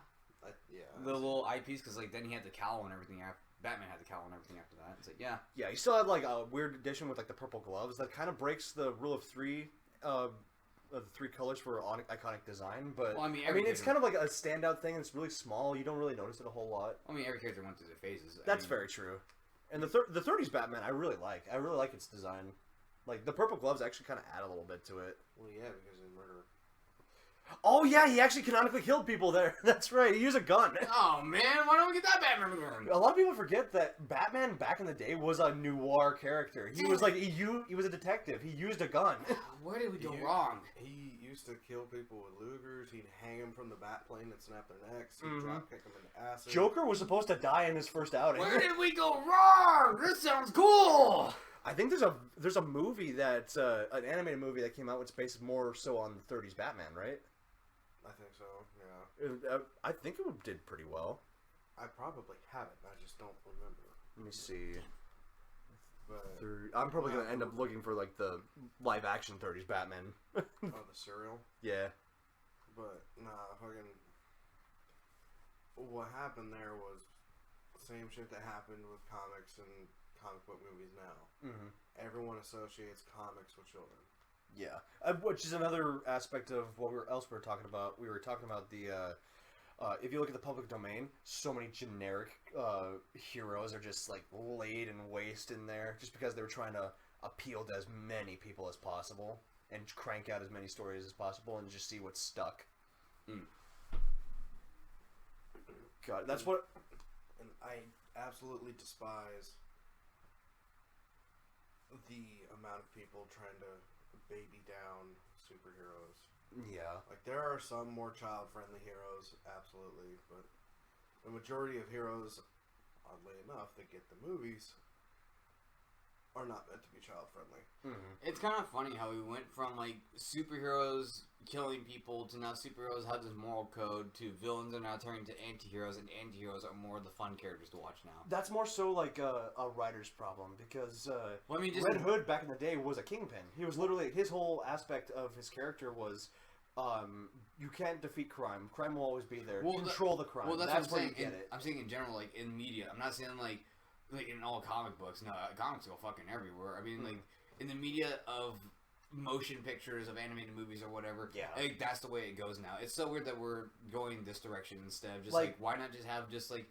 S2: The little eyepiece, because like then he had the cowl and everything. Batman had the cowl and everything after that. It's like, yeah,
S1: he still had like a weird addition with like the purple gloves that kind of breaks the rule of three, the three colors for iconic design. But
S2: well, I mean,
S1: it's kind of like a standout thing. It's really small. You don't really notice it a whole lot.
S2: I mean, every character went through their phases.
S1: That's very true. And the 30s Batman, I really like. I really like its design. Like the purple gloves actually kind of add a little bit to it.
S3: Well, yeah, because they murder.
S1: Oh yeah, he actually canonically killed people there. That's right. He used a gun.
S2: Oh man, why don't we get that Batman movie?
S1: A lot of people forget that Batman back in the day was a noir character. He was like he was a detective. He used a gun.
S2: Where did we go wrong?
S3: He used to kill people with Lugers. He'd hang them from the bat plane and snap their necks. He'd drop kick them in the acid.
S1: Joker was supposed to die in his first outing.
S2: Where did we go wrong? This sounds cool.
S1: I think there's a movie that's an animated movie that came out which based more so on the 30s Batman, right?
S3: I think so, yeah.
S1: I think it did pretty well.
S3: I probably have it, I just don't remember.
S1: Let me see.
S3: But
S1: I'm probably going to end up looking for, like, the live-action 30s Batman.
S3: Oh, the cereal?
S1: Yeah.
S3: But, nah, fucking... What happened there was the same shit that happened with comics and comic book movies now.
S1: Mm-hmm.
S3: Everyone associates comics with children.
S1: Yeah, which is another aspect of what we were talking about. We were talking about the, if you look at the public domain, so many generic heroes are just like laid in waste in there, just because they were trying to appeal to as many people as possible and crank out as many stories as possible and just see what's stuck. God, that's what.
S3: And I absolutely despise the amount of people trying to baby down superheroes.
S1: Yeah.
S3: Like, there are some more child-friendly heroes, absolutely, but the majority of heroes, oddly enough, that get the movies are not meant to be child-friendly.
S1: Mm-hmm.
S2: It's kind of funny how we went from, like, superheroes killing people to now superheroes have this moral code to villains are now turning to anti-heroes, and anti-heroes are more the fun characters to watch now.
S1: That's more so like a writer's problem, because
S2: well, I mean,
S1: Red Hood back in the day was a kingpin. He was literally, his whole aspect of his character was you can't defeat crime. Crime will always be there. Control the crime.
S2: Well, that's
S1: what
S2: what
S1: I'm
S2: saying.
S1: saying.
S2: I'm saying in general, like, in media. I'm not saying, like in all comic books. No, comics go fucking everywhere. I mean, like, in the media of motion pictures, of animated movies or whatever, like, that's the way it goes now. It's so weird that we're going this direction instead of just, like why not just have just, like,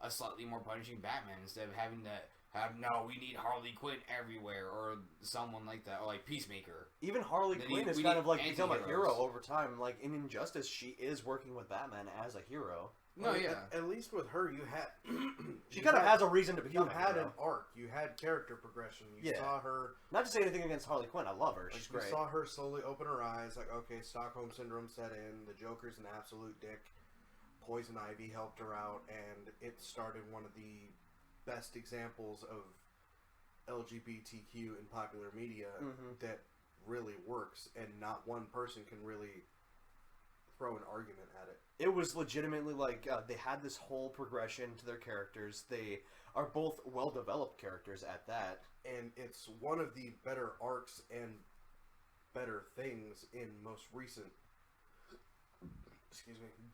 S2: a slightly more punishing Batman instead of having to have, no, we need Harley Quinn everywhere, or someone like that, or, like, Peacemaker.
S1: Even Harley Quinn is kind of, like, become a hero over time. Like, in Injustice, she is working with Batman as a hero.
S2: No, yeah.
S3: At least with her, you had...
S1: she kind of has a reason to become a hero.
S3: You had an arc. You had character progression. You saw her...
S1: Not to say anything against Harley Quinn. I love her. She's great.
S3: You saw her slowly open her eyes. Like, okay, Stockholm Syndrome set in. The Joker's an absolute dick. Poison Ivy helped her out. And it started one of the best examples of LGBTQ in popular media that really works. And not one person can really throw an argument at it.
S1: It was legitimately like they had this whole progression to their characters. They are both well-developed characters at that.
S3: And it's one of the better arcs and better things in most recent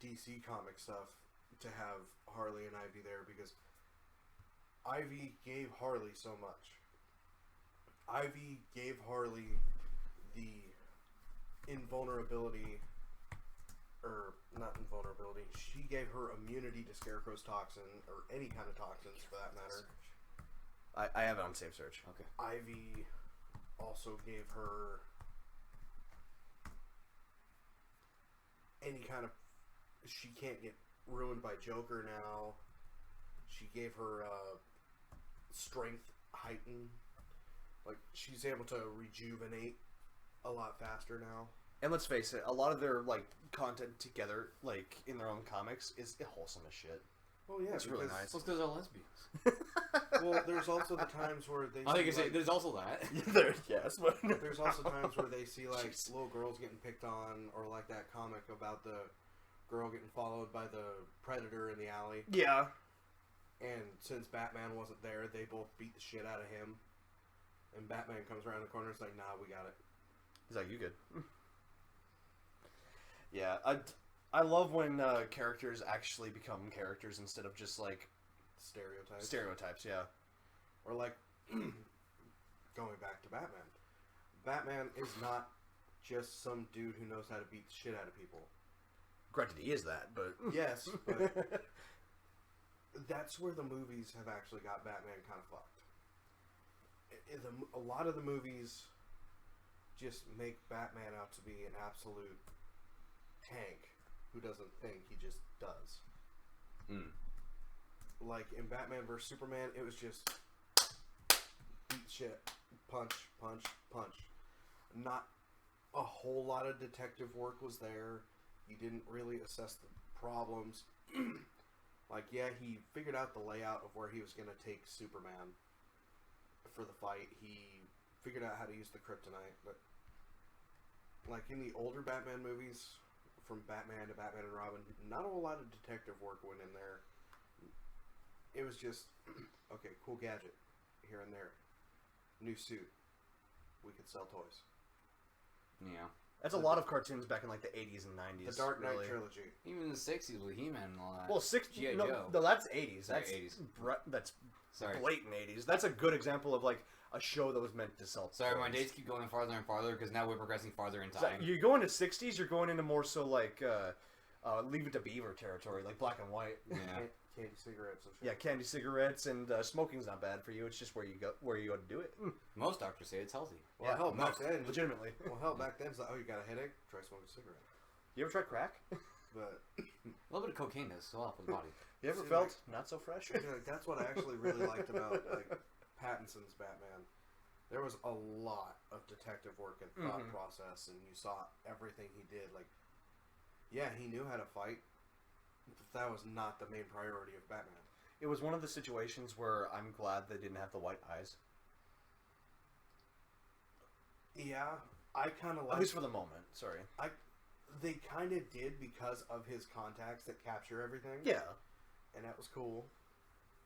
S3: DC comic stuff to have Harley and Ivy there, because Ivy gave Harley so much. Ivy gave Harley the invulnerability, or not invulnerability, she gave her immunity to Scarecrow's toxin, or any kind of toxins for that matter.
S1: I have it on Save Search.
S2: Okay.
S3: Ivy also gave her any kind of... She can't get ruined by Joker now. She gave her strength heightened. Like, she's able to rejuvenate a lot faster now.
S1: And let's face it, a lot of their, like, content together, like, in their own comics, is wholesome as shit.
S3: Oh yeah,
S1: It's really
S3: because-
S1: nice.
S2: Well, because they're lesbians.
S3: Well, there's also the times where they.
S2: I think you
S3: see,
S2: say
S3: like,
S2: there's also that.
S1: Yes, but
S3: there's also times where they see like
S1: Jeez.
S3: little girls getting picked on, or like that comic about the girl getting followed by the predator in the alley.
S1: yeah.
S3: And since Batman wasn't there, they both beat the shit out of him. And Batman comes around the corner and is like, nah, we got it.
S1: He's like, you good. Yeah, I love when characters actually become characters instead of just, like,
S3: Stereotypes.
S1: stereotypes, yeah.
S3: Or like, going back to Batman. Batman is not just some dude who knows how to beat the shit out of people.
S1: Granted, he is that, but...
S3: Yes, but that's where the movies have actually got Batman kind of fucked. A lot of the movies just make Batman out to be an absolute tank who doesn't think, he just does.
S1: Mm.
S3: Like in Batman vs Superman, it was just beat shit, punch, punch, punch. Not a whole lot of detective work was there. He didn't really assess the problems. Like, yeah, he figured out the layout of where he was going to take Superman for the fight. He figured out how to use the kryptonite, but like in the older Batman movies, from Batman to Batman and Robin, not a whole lot of detective work went in there. It was just, okay, cool gadget here and there. New suit. We could sell toys.
S2: Yeah.
S1: That's a lot of cartoons back in, like, the 80s and 90s.
S3: The Dark Knight
S1: really.
S3: trilogy.
S2: Even in the 60s with He-Man and all that.
S1: Well,
S2: G.I.
S1: no,
S2: Joe.
S1: no, that's 80s.
S2: Sorry,
S1: That's
S2: 80s.
S1: That's
S2: Sorry.
S1: blatant 80s. That's a good example of, like, a show that was meant to sell
S2: Sorry, my
S1: toys.
S2: dates keep going farther and farther because now we're progressing farther in
S1: So
S2: time.
S1: you're going to 60s, you're going into more so, like, Leave It to Beaver territory, like black and white.
S2: Yeah.
S3: Candy cigarettes and shit.
S1: Yeah, candy cigarettes and smoking's not bad for you. It's just where you go to do it.
S2: Most doctors say it's healthy.
S3: Well, hell, back then,
S1: legitimately.
S3: well, hell, back then, it's like, oh, you got a headache? Try smoking a cigarette.
S1: You ever tried crack?
S3: But
S2: A little bit of cocaine does so well for the body.
S1: You ever
S3: See,
S1: felt
S3: like-
S1: not so fresh?
S3: yeah, that's what I actually really liked about like Pattinson's Batman. There was a lot of detective work and thought
S1: Mhm.
S3: process, and you saw everything he did. Like, yeah, he knew how to fight, but that was not the main priority of Batman.
S1: It was one of the situations where I'm glad they didn't have the white eyes.
S3: Yeah, I kind of
S1: At
S3: like.
S1: least for the moment. Sorry.
S3: They kind of did because of his contacts that capture everything.
S1: Yeah.
S3: And that was cool.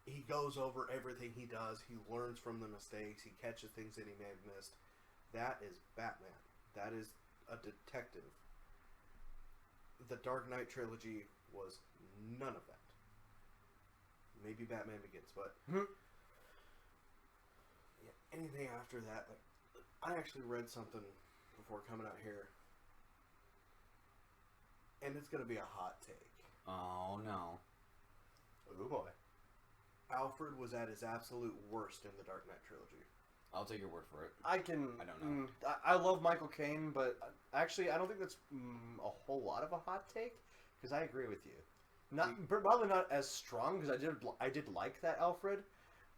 S3: He goes over everything he does. He learns from the mistakes. He catches things that he may have missed. That is Batman. That is a detective. The Dark Knight trilogy was none of that. Maybe Batman Begins, but
S1: Hmm.
S3: yeah, anything after that, like, I actually read something before coming out here, and it's gonna be a hot take.
S2: Oh no.
S1: Oh boy.
S3: Alfred was at his absolute worst in the Dark Knight trilogy.
S2: I'll take your word for it.
S1: I can.
S2: I don't know.
S1: I love Michael Caine, but actually, I don't think that's a whole lot of a hot take because I agree with you. Probably not as strong because I did like that Alfred,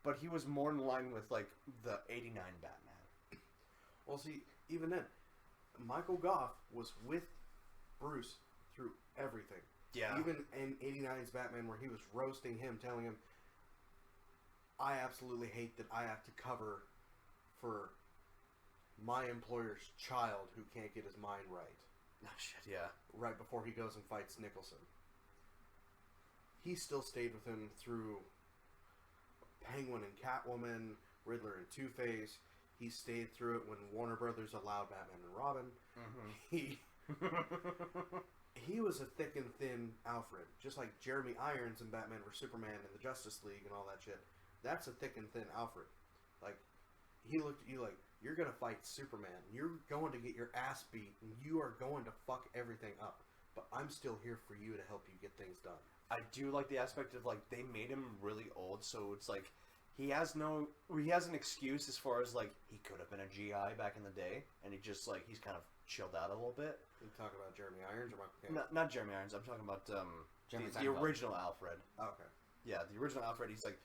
S1: but he was more in line with like the '89 Batman.
S3: Well, see, even then, Michael Goff was with Bruce through everything.
S1: Yeah.
S3: Even in '89's Batman, where he was roasting him, telling him, I absolutely hate that I have to cover for my employer's child who can't get his mind right.
S1: Oh, shit, yeah.
S3: Right before he goes and fights Nicholson. He still stayed with him through Penguin and Catwoman, Riddler and Two-Face. He stayed through it when Warner Brothers allowed Batman and Robin.
S1: Mm-hmm.
S3: He was a thick and thin Alfred, just like Jeremy Irons in Batman vs Superman and the Justice League and all that shit. That's a thick and thin Alfred. Like, he looked at you like, you're gonna fight Superman. You're going to get your ass beat, and you are going to fuck everything up. But I'm still here for you to help you get things done.
S1: I do like the aspect of like they made him really old, so it's like he has an excuse as far as like he could have been a GI back in the day, and he's kind of chilled out a little bit.
S3: You talk about Jeremy Irons or Michael Caine?
S1: Not Jeremy Irons. I'm talking about
S2: Jeremy
S1: the
S2: Seinfeld.
S1: original Alfred.
S3: Oh, okay.
S1: Yeah, the original Alfred. He's like,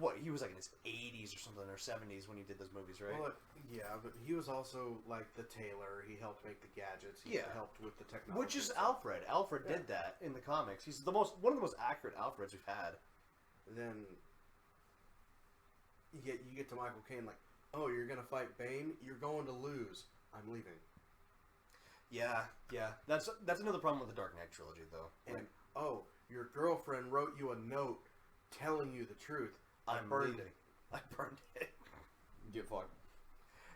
S1: what? He was like in his 80s or something, or 70s when he did those movies, right?
S3: Well, yeah, but he was also like the tailor. He helped make the gadgets. He helped with the technology.
S1: Which is
S3: and stuff.
S1: Alfred. Alfred did that in the comics. He's one of the most accurate Alfreds we've had.
S3: then you get to Michael Caine like, oh, you're gonna fight Bane? You're going to lose. I'm leaving.
S1: Yeah. That's another problem with the Dark Knight trilogy, though.
S3: And oh, your girlfriend wrote you a note telling you the truth. I burned it.
S1: I burned it.
S2: Get fucked.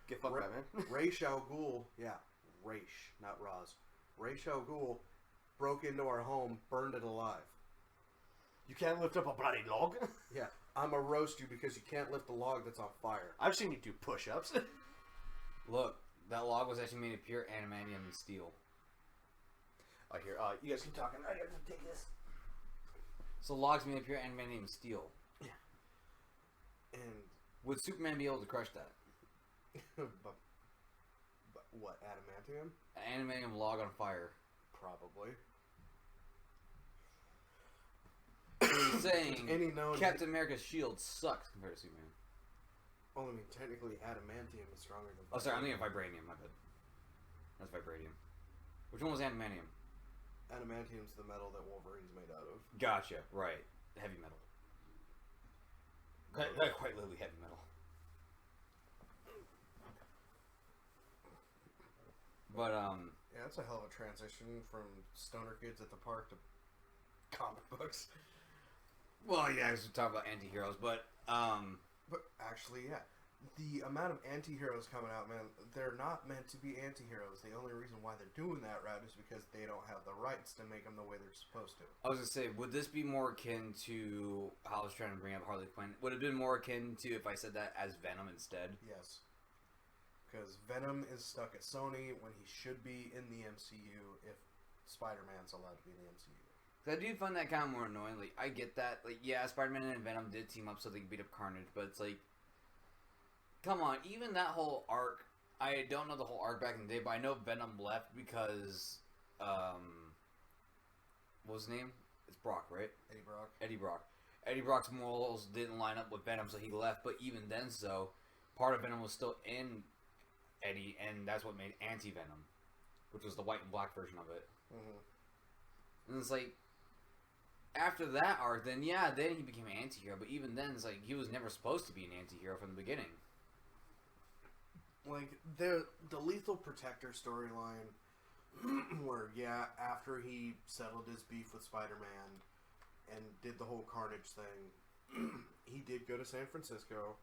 S1: Get fucked, Batman.
S3: Ra's al Ghul, Raish, not Roz. Ra's al Ghul broke into our home, burned it alive.
S1: You can't lift up a bloody log.
S3: Yeah, I'ma roast you because you can't lift a log that's on fire.
S1: I've seen you do push-ups.
S2: Look, that log was actually made of pure adamantium and steel.
S1: I hear. You guys keep talking. I have to take this.
S2: So log's made of pure adamantium and steel.
S3: Yeah. And
S2: would Superman be able to crush that?
S3: but what, adamantium?
S2: An adamantium log on fire.
S3: Probably.
S2: So he's saying Captain America's shield sucks compared to Superman.
S3: Well, I mean, technically, adamantium is stronger than.
S2: Oh, sorry, I'm thinking vibranium. My bad. That's vibranium. Which one was adamantium?
S3: Adamantium's the metal that Wolverine's made out of.
S2: Gotcha. Right. Heavy metal. Quite literally heavy metal. But
S3: yeah, that's a hell of a transition from stoner kids at the park to comic books.
S2: Well, yeah, I was talking about anti-heroes, but
S3: actually, yeah. The amount of anti-heroes coming out, man, they're not meant to be anti-heroes. The only reason why they're doing that route is because they don't have the rights to make them the way they're supposed to.
S2: I was going to say, would this be more akin to how I was trying to bring up Harley Quinn? Would it have been more akin to if I said that as Venom instead?
S3: Yes. Because Venom is stuck at Sony when he should be in the MCU if Spider-Man's allowed to be in the MCU.
S2: I do find that kind of more annoying. Like, I get that. Like, yeah, Spider-Man and Venom did team up so they could beat up Carnage, but it's like, come on, even that whole arc, I don't know the whole arc back in the day, but I know Venom left because, what was his name? It's Brock, right? Eddie Brock. Eddie Brock's morals didn't line up with Venom, so he left, but even then, so, part of Venom was still in Eddie, and that's what made Anti-Venom, which was the white and black version of it. Mm-hmm. And it's like, after that arc, then then he became an anti-hero, but even then, it's like, he was never supposed to be an anti-hero from the beginning.
S3: Like, the Lethal Protector storyline, where, after he settled his beef with Spider-Man and did the whole Carnage thing, he did go to San Francisco.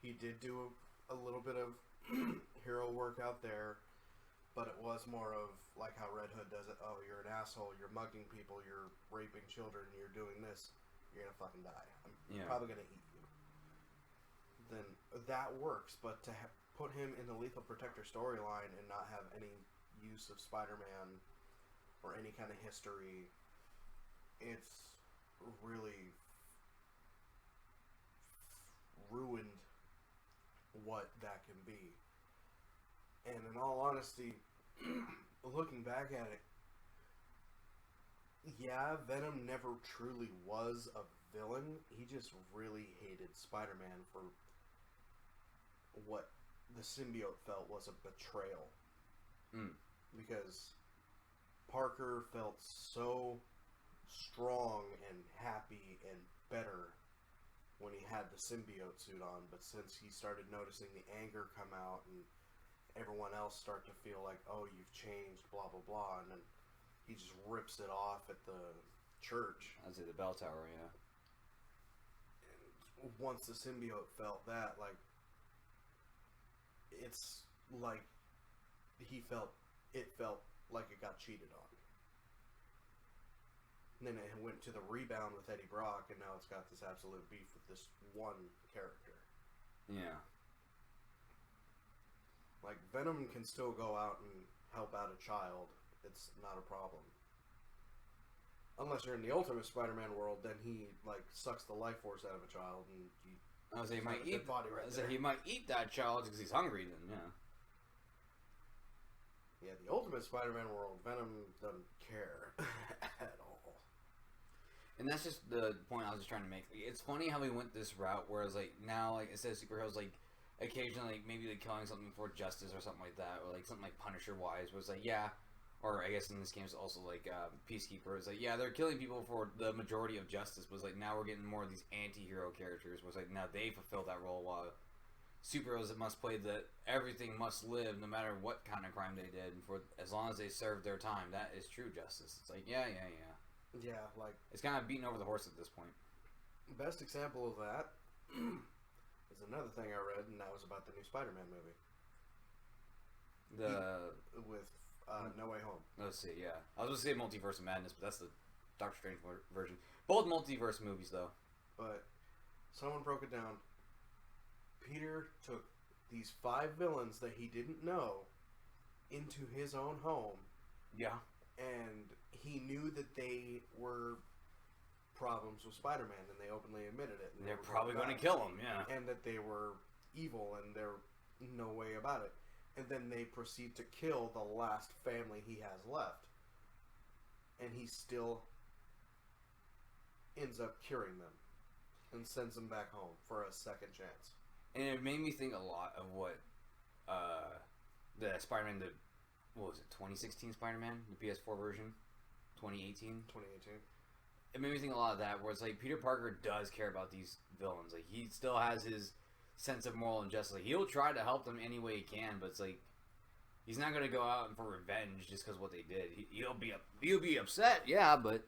S3: He did do a little bit of hero work out there, but it was more of, like how Red Hood does it, oh, you're an asshole, you're mugging people, you're raping children, you're doing this, you're gonna fucking die. I'm probably gonna eat you. Then that works, but to put him in the Lethal Protector storyline and not have any use of Spider-Man or any kind of history, it's really ruined what that can be. And in all honesty, looking back at it, Venom never truly was a villain. He just really hated Spider-Man for what the symbiote felt was a betrayal. Because Parker felt so strong and happy and better when he had the symbiote suit on, but since he started noticing the anger come out and everyone else start to feel like, oh, you've changed, blah, blah, blah, and then he just rips it off at the church.
S2: I'd say the bell tower, yeah.
S3: And once the symbiote felt that, like, it's like it felt like it got cheated on. And then it went to the rebound with Eddie Brock, and now it's got this absolute beef with this one character.
S2: Yeah.
S3: Like, Venom can still go out and help out a child. It's not a problem. Unless you're in the Ultimate Spider-Man world, then he, like, sucks the life force out of a child, and
S2: he might eat body right there. He might eat that child because he's hungry, then, yeah.
S3: Yeah, the Ultimate Spider-Man world, Venom doesn't care at all.
S2: And that's just the point I was just trying to make. It's funny how we went this route, whereas, like, now, like, instead of superheroes, like, occasionally, like, maybe, like, killing something for justice or something like that, or, like, something like Punisher-wise, where it's like, yeah, or I guess in this game it's also like Peacekeeper. It's like, yeah, they're killing people for the majority of justice, but it's like now we're getting more of these anti-hero characters. Where it's like now they fulfill that role, while superheroes that must play that everything must live no matter what kind of crime they did, and for as long as they served their time, that is true justice. It's like, yeah.
S3: Yeah, like
S2: It's kind of beating over the horse at this point.
S3: best example of that is another thing I read, and that was about the new Spider-Man movie with No Way Home.
S2: Let's see, yeah. I was going to say Multiverse of Madness, but that's the Doctor Strange version. Both multiverse movies, though.
S3: But someone broke it down. Peter took these 5 villains that he didn't know into his own home.
S2: Yeah.
S3: And he knew that they were problems with Spider-Man, and they openly admitted it. And
S2: They're probably going to kill him, yeah.
S3: And that they were evil, and there's no way about it. And then they proceed to kill the last family he has left. And he still ends up curing them and sends them back home for a second chance.
S2: And it made me think a lot of what the Spider-Man, what was it, 2016 Spider-Man? The PS4 version? 2018?
S3: 2018.
S2: It made me think a lot of that, where it's like Peter Parker does care about these villains. Like, he still has his sense of moral injustice. Like, he'll try to help them any way he can, but it's like he's not going to go out for revenge just because of what they did. He'll be upset, yeah, but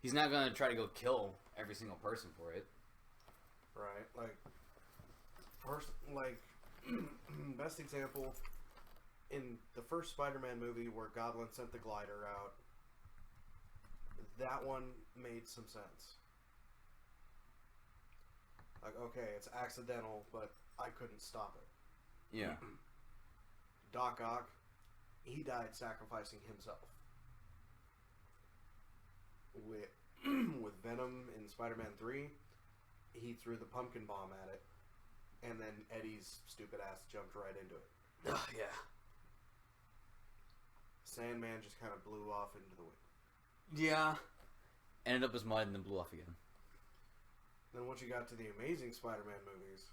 S2: he's not going to try to go kill every single person for it.
S3: Right. Like, first, like, best example, in the first Spider-Man movie where Goblin sent the glider out, that one made some sense. Like, okay, it's accidental, but I couldn't stop it.
S2: Yeah.
S3: Doc Ock, he died sacrificing himself. With Venom in Spider-Man 3, he threw the pumpkin bomb at it, and then Eddie's stupid ass jumped right into it.
S2: Yeah.
S3: Sandman just kind of blew off into the wind.
S2: Yeah. Ended up as mud and then blew off again.
S3: Then once you got to the Amazing Spider-Man movies,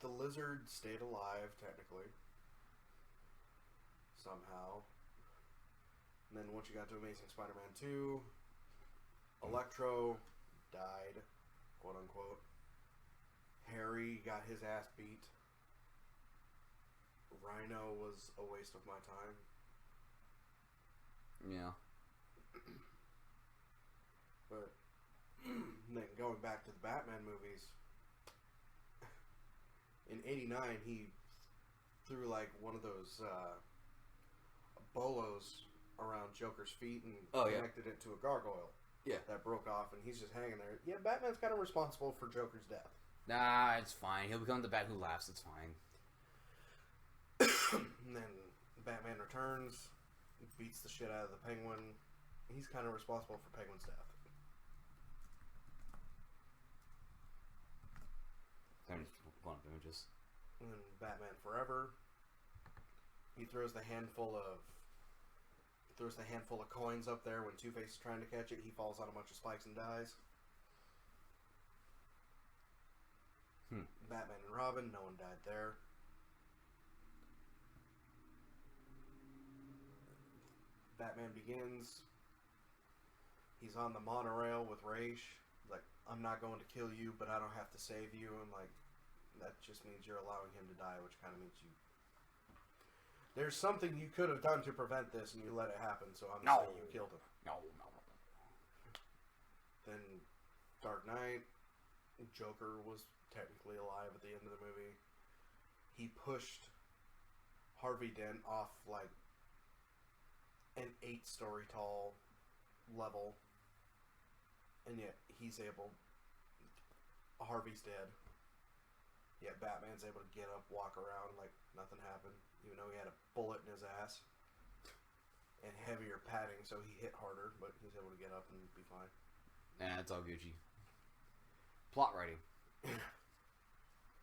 S3: the Lizard stayed alive, technically. Somehow. And then once you got to Amazing Spider-Man 2, Electro died, quote unquote. Harry got his ass beat. Rhino was a waste of my time.
S2: Yeah.
S3: But then going back to the Batman movies, in '89 he threw like one of those bolos around Joker's feet and connected it to a gargoyle.
S2: Yeah.
S3: That broke off, and he's just hanging there. Yeah, Batman's kind of responsible for Joker's death.
S2: Nah, it's fine. He'll become the Bat who laughs. It's fine.
S3: And then Batman Returns, beats the shit out of the Penguin. He's kind of responsible for Penguin's death.
S2: Sorry, one of images.
S3: And then Batman Forever, he throws the handful of coins up there when Two-Face is trying to catch it. He falls on a bunch of spikes and dies. Batman and Robin, no one died there. Batman Begins, he's on the monorail with Raish. Like, I'm not going to kill you, but I don't have to save you. And like, that just means you're allowing him to die, which kind of means you. There's something you could have done to prevent this, and you let it happen. So I'm saying you killed him.
S2: No.
S3: Then Dark Knight, Joker was technically alive at the end of the movie. He pushed Harvey Dent off like an 8-story tall level, and yet he's able. Harvey's dead. Yet Batman's able to get up, walk around like nothing happened, even though he had a bullet in his ass and heavier padding, so he hit harder, but he's able to get up and be fine.
S2: Nah, it's all Gucci. Plot writing.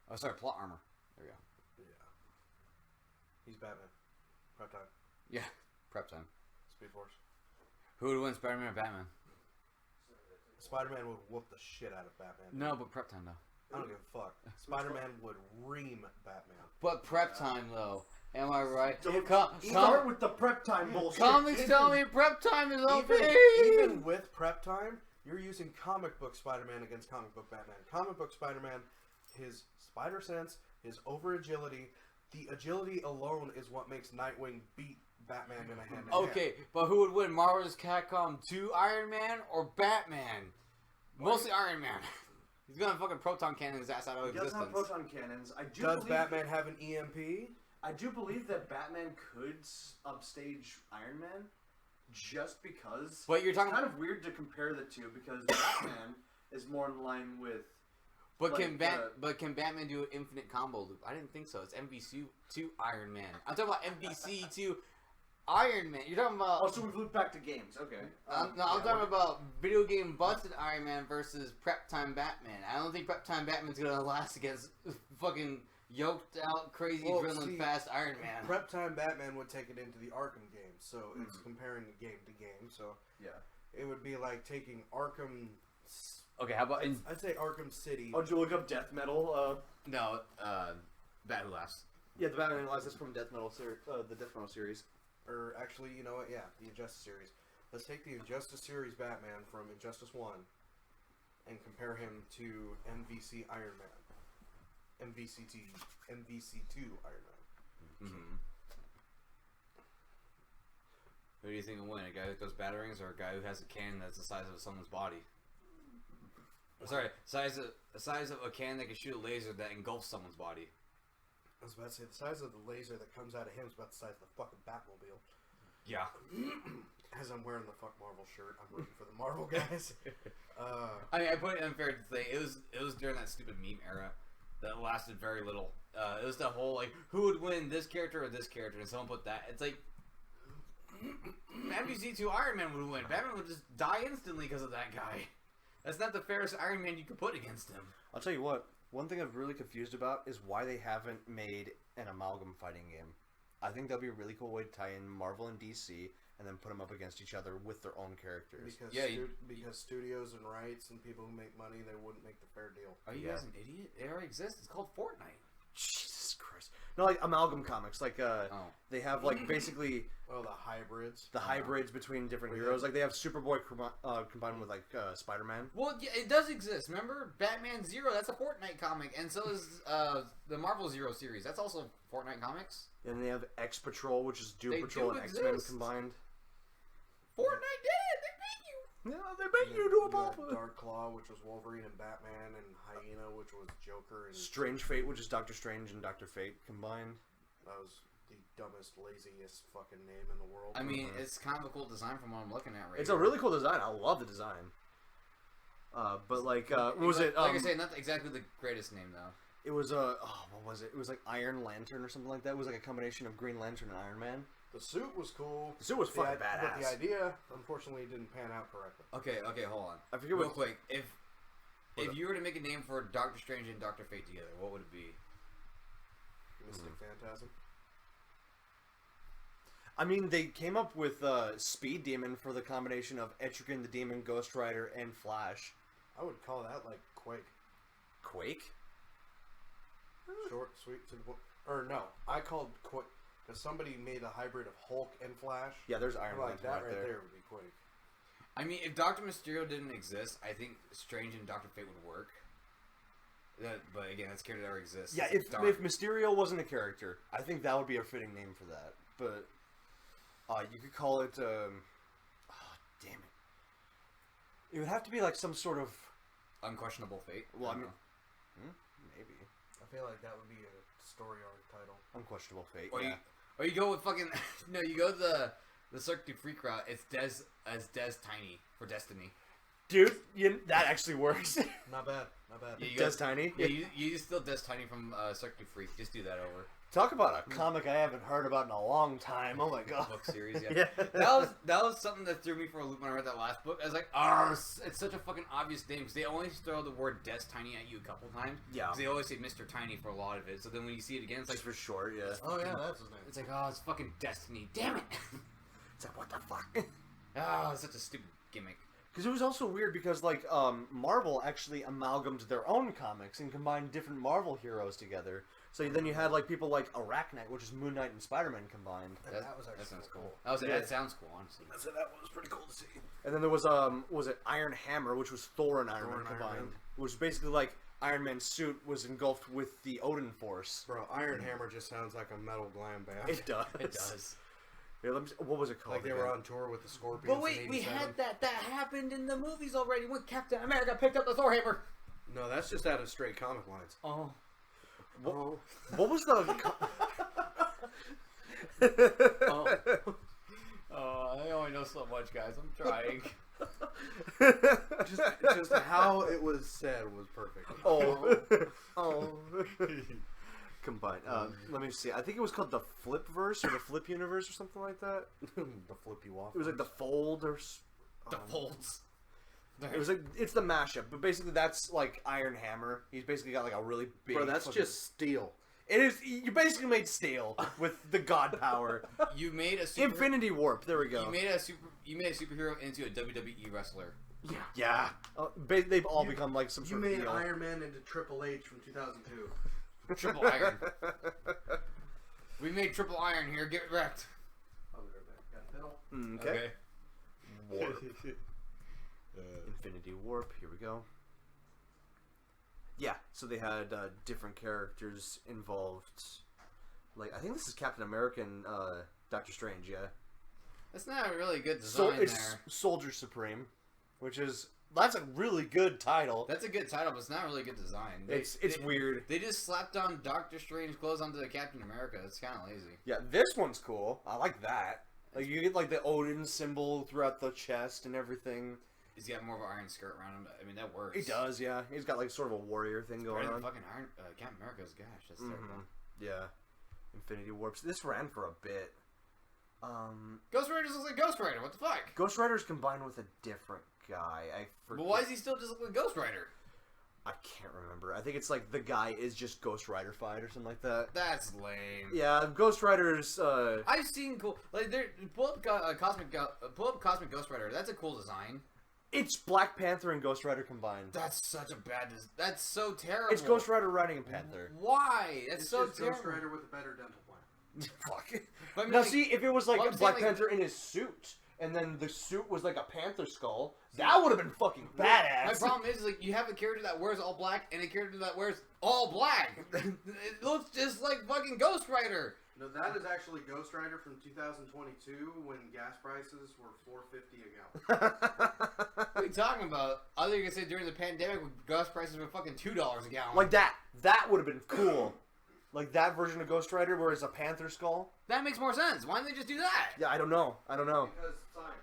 S2: Oh, sorry, plot armor. There we go.
S3: Yeah. He's Batman. Prep time.
S2: Yeah, prep time.
S3: Speed Force.
S2: Who would win, Spider-Man or Batman?
S3: Spider-Man would whoop the shit out of Batman.
S2: No, but prep time, though.
S3: I don't give a fuck. Spider-Man would ream Batman.
S2: But prep time, though. Am I right?
S1: Start with the prep time bullshit.
S2: Comics tell me prep time is OP.
S3: Even with prep time, you're using comic book Spider-Man against comic book Batman. Comic book Spider-Man, his spider sense, his over agility, the agility alone is what makes Nightwing beat Batman in a hand-to-hand.
S2: Okay, but who would win, Marvel vs. Capcom 2 Iron Man or Batman? Mostly Iron Man. He's gonna fucking proton cannon his ass out of existence.
S1: He doesn't have proton cannons.
S3: Does Batman have an EMP?
S1: I do believe that Batman could upstage Iron Man, just because.
S2: But you're talking
S1: it's kind of weird to compare the two because Batman is more in line with.
S2: But can Batman do an infinite combo loop? I didn't think so. It's MVC 2 Iron Man. I'm talking about MVC 2 Iron Man. You're talking about.
S1: Oh, so we've looped back to games. Okay.
S2: I'm talking about video game busted Iron Man versus prep time Batman. I don't think prep time Batman's gonna last against fucking yoked out, crazy, adrenaline fast Iron Man.
S3: Prep time Batman would take it into the Arkham games, so it's comparing game to game. So
S1: yeah,
S3: it would be like taking Arkham.
S2: Okay, how about
S3: I'd say Arkham City.
S1: Oh, did you look up Death Metal?
S2: No, Bat Who Laughs.
S1: Yeah, the Batman Who Laughs is from Death Metal the Death Metal series.
S3: Or actually, you know what? Yeah, the Injustice series. Let's take the Injustice series Batman from Injustice 1 and compare him to MVC Iron Man. MVC2 Iron Man.
S2: Mm-hmm. Who do you think will win? A guy who throws batarangs or a guy who has a cannon that's the size of someone's body? Sorry, size of a cannon that can shoot a laser that engulfs someone's body.
S3: I was about to say, the size of the laser that comes out of him is about the size of the fucking Batmobile.
S2: Yeah.
S3: As I'm wearing the fuck Marvel shirt, I'm rooting for the Marvel guys.
S2: I mean, I put it unfair to say, it was during that stupid meme era that lasted very little. It was the whole, like, who would win, this character or this character? And someone put that. It's like, MVC2 Iron Man would win. Batman would just die instantly because of that guy. That's not the fairest Iron Man you could put against him.
S1: I'll tell you what. One thing I'm really confused about is why they haven't made an amalgam fighting game. I think that'd be a really cool way to tie in Marvel and DC and then put them up against each other with their own characters.
S3: Because studios and rights and people who make money, they wouldn't make the fair deal.
S2: Are you guys an idiot? It already exists. It's called Fortnite.
S1: Jesus Christ. No, like amalgam comics. Like, they have, like, basically...
S3: Oh, the hybrids.
S1: The hybrids between different heroes. Like, they have Superboy combined with, like, Spider-Man.
S2: Well, yeah, it does exist. Remember? Batman Zero, that's a Fortnite comic. And so is the Marvel Zero series. That's also Fortnite comics.
S1: And they have X-Patrol, which is Doom Patrol and X-Men combined.
S2: Fortnite did it! They beat you!
S1: Yeah, they beat you to a pop.
S3: Dark Claw, which was Wolverine and Batman, and Hyena, which was Joker. And
S1: Strange Fate, which is Doctor Strange and Dr. Fate combined.
S3: That was the dumbest, laziest fucking name in the world.
S2: I mean, it's kind of a cool design from what I'm looking at right
S1: It's a really cool design. I love the design. But like, what was it?
S2: Like I say, not exactly the greatest name though.
S1: It was what was it? It was like Iron Lantern or something like that. It was like a combination of Green Lantern and Iron Man.
S3: The suit was cool.
S1: The suit was fucking badass.
S3: But the idea, unfortunately, didn't pan out correctly.
S2: Okay, hold on.
S1: I forget
S2: real quick. If you were to make a name for Doctor Strange and Doctor Fate together, what would it be?
S3: Mystic Phantasm.
S1: I mean, they came up with Speed Demon for the combination of Etrigan the Demon, Ghost Rider, and Flash.
S3: I would call that like Quake.
S1: Quake?
S3: Short, sweet, to the point. Or no, I called Quake because somebody made a hybrid of Hulk and Flash.
S1: Yeah, there's Iron Man
S3: that right there would be Quake.
S2: I mean, if Doctor Mysterio didn't exist, I think Strange and Doctor Fate would work. But again, that's a character that already exists.
S1: Yeah, if Mysterio wasn't a character, I think that would be a fitting name for that. But you could call it. Damn it! It would have to be like some sort of
S2: Unquestionable Fate.
S1: Well, I mean, maybe.
S3: I feel like that would be a story arc title.
S1: Unquestionable Fate.
S2: Or you go with fucking no. You go the Cirque du Freak route. It's Des Tiny for Destiny.
S1: Dude, that actually works.
S3: Not bad.
S2: Yeah,
S1: Des Tiny?
S2: Yeah, you still Des Tiny from Cirque du Freak. Just do that over.
S1: Talk about a comic I haven't heard about in a long time. Oh my god.
S2: Book series, yeah. That was something that threw me for a loop when I read that last book. I was like, it's such a fucking obvious name. Because they only throw the word Des Tiny at you a couple times.
S1: Yeah.
S2: Because they always say Mr. Tiny for a lot of it. So then when you see it again, it's like...
S1: Just for short, yeah.
S3: Oh yeah, that's his name.
S2: It's like, it's fucking Destiny. Damn it!
S1: It's like, what the fuck?
S2: It's such a stupid gimmick.
S1: Because it was also weird because, like, Marvel actually amalgamated their own comics and combined different Marvel heroes together. So then you had, like, people like Arachnite, which is Moon Knight and Spider-Man combined.
S3: That was actually
S2: that sounds
S3: cool.
S2: That sounds cool, honestly.
S3: I said that was pretty cool to see.
S1: And then there was, was it Iron Hammer, which was Thor and Iron Man combined. Which was basically like Iron Man's suit was engulfed with the Odin Force.
S3: Bro, Iron Hammer just sounds like a metal glam band.
S1: It does.
S2: It does.
S1: Yeah, what was it called?
S3: Like they were on tour with the Scorpions.
S2: But wait, we had that. That happened in the movies already when Captain America picked up the Thor hammer.
S3: No, that's just out of straight comic lines.
S2: Oh.
S1: What was the...
S2: I only know so much, guys. I'm trying.
S3: just how it was said was perfect.
S1: Oh. Combined. Let me see. I think it was called the Flip Verse or the Flip Universe or something like that.
S3: The flippy waffle.
S1: It was like the Fold or...
S2: The folds.
S1: It was like it's the mashup, but basically that's like Iron Hammer. He's basically got like a really big.
S3: Bro, that's just steel.
S1: It is. You basically made steel with the god power.
S2: You made a
S1: Infinity Warp. There we go.
S2: You made a superhero into a WWE wrestler.
S1: Yeah. They've all become like some sort of.
S3: You made Iron Man into Triple H from 2002.
S2: Triple Iron. We made Triple Iron here. Get wrecked.
S3: I'll be right back. Got a pedal.
S1: Okay. Warp. Infinity Warp. Here we go. Yeah, so they had different characters involved. Like I think this is Captain America and Doctor Strange. Yeah.
S2: That's not a really good design there.
S1: Soldier Supreme, which is that's a really good title.
S2: That's a good title, but it's not really good design.
S1: It's weird.
S2: They just slapped on Doctor Strange clothes onto the Captain America. It's kind of lazy.
S1: Yeah, this one's cool. I like that. Like you get like the Odin symbol throughout the chest and everything.
S2: He's got more of an iron skirt around him. I mean, that works.
S1: He does, yeah. He's got like sort of a warrior thing going on.
S2: Fucking Iron Captain America's gosh, that's terrible.
S1: Yeah, Infinity Warps. This ran for a bit.
S2: Ghost Rider just looks like Ghost Rider. What the fuck?
S1: Ghost Rider's combined with a different guy. I forget.
S2: But why does he still just look like Ghost Rider?
S1: I can't remember. I think it's like the guy is just Ghost Rider-fied or something like that.
S2: That's lame.
S1: Yeah, Ghost Rider's.
S2: I've seen cool like pull up Cosmic Ghost Rider. That's a cool design.
S1: It's Black Panther and Ghost Rider combined.
S2: That's such a bad. That's so terrible.
S1: It's Ghost Rider riding a panther.
S2: Why? That's so
S3: just
S2: terrible.
S3: Ghost Rider with a better dental plan.
S1: Fuck.
S2: But I mean,
S1: Now
S2: like,
S1: see, if it was like Black Panther in his suit, and then the suit was like a panther skull, that would have been fucking badass.
S2: My problem is like you have a character that wears all black and a character that wears all black. It looks just like fucking Ghost Rider.
S3: No, that is actually Ghost Rider from 2022 when gas prices were $4.50 a gallon.
S2: What are you talking about? I thought you were gonna say during the pandemic when gas prices were fucking $2 a gallon.
S1: Like that. That would have been cool. Like that version of Ghost Rider where it's a panther skull.
S2: That makes more sense. Why didn't they just do that?
S1: Yeah, I don't know.
S3: Because science.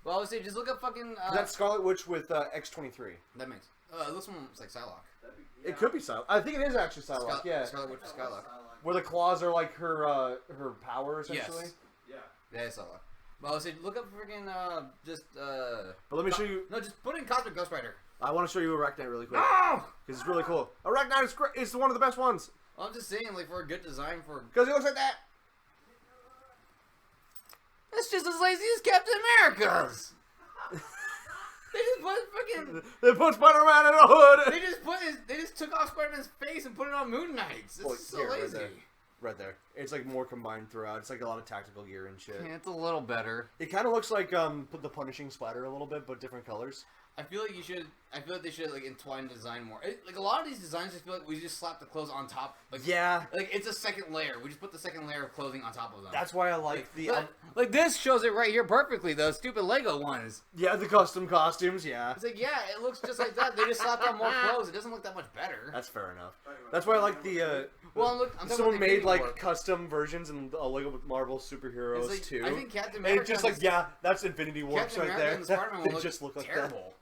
S2: Well, I would say just look up fucking.
S1: That's Scarlet Witch with X-23.
S2: That makes. It looks almost like Psylocke.
S1: It could be Psylocke. I think it is actually Psylocke. Yeah.
S2: Scarlet Witch with Psylocke.
S1: Where the claws are like her power essentially.
S2: Yes. Yeah, it's Psylocke. Well, I would say look up freaking
S1: But let me show you.
S2: No, just put in Cosmic Ghost Rider.
S1: I want to show you Arachnite really quick.
S2: No!
S1: Because it's really cool. Arachnite is great. It's one of the best ones.
S2: Well, I'm just saying, like for a good design for.
S1: Because he looks like that.
S2: That's just as lazy as Captain America's. They just put fucking.
S1: They put Spider-Man in a hood.
S2: They just took off Spider-Man's face and put it on Moon Knight's. It's so lazy.
S1: Right there. It's like more combined throughout. It's like a lot of tactical gear and shit.
S2: Yeah, it's a little better.
S1: It kind of looks like the Punishing Spider a little bit, but different colors.
S2: I feel like they should like entwine design more. Like a lot of these designs, I feel like we just slap the clothes on top. Like,
S1: yeah.
S2: Like it's a second layer. We just put the second layer of clothing on top of them.
S1: That's why I like the.
S2: Like this shows it right here perfectly. Those stupid Lego ones.
S1: Yeah, the custom costumes. Yeah.
S2: It's like it looks just like that. They just slapped on more clothes. It doesn't look that much better.
S1: That's fair enough. That's why I like the.
S2: I'm
S1: someone made like custom versions in Lego Marvel superheroes
S2: like,
S1: too.
S2: I think Captain
S1: America. And it's just like that's Infinity Warps right there.
S2: And Spider-Man
S1: they just look
S2: terrible.
S1: Like that.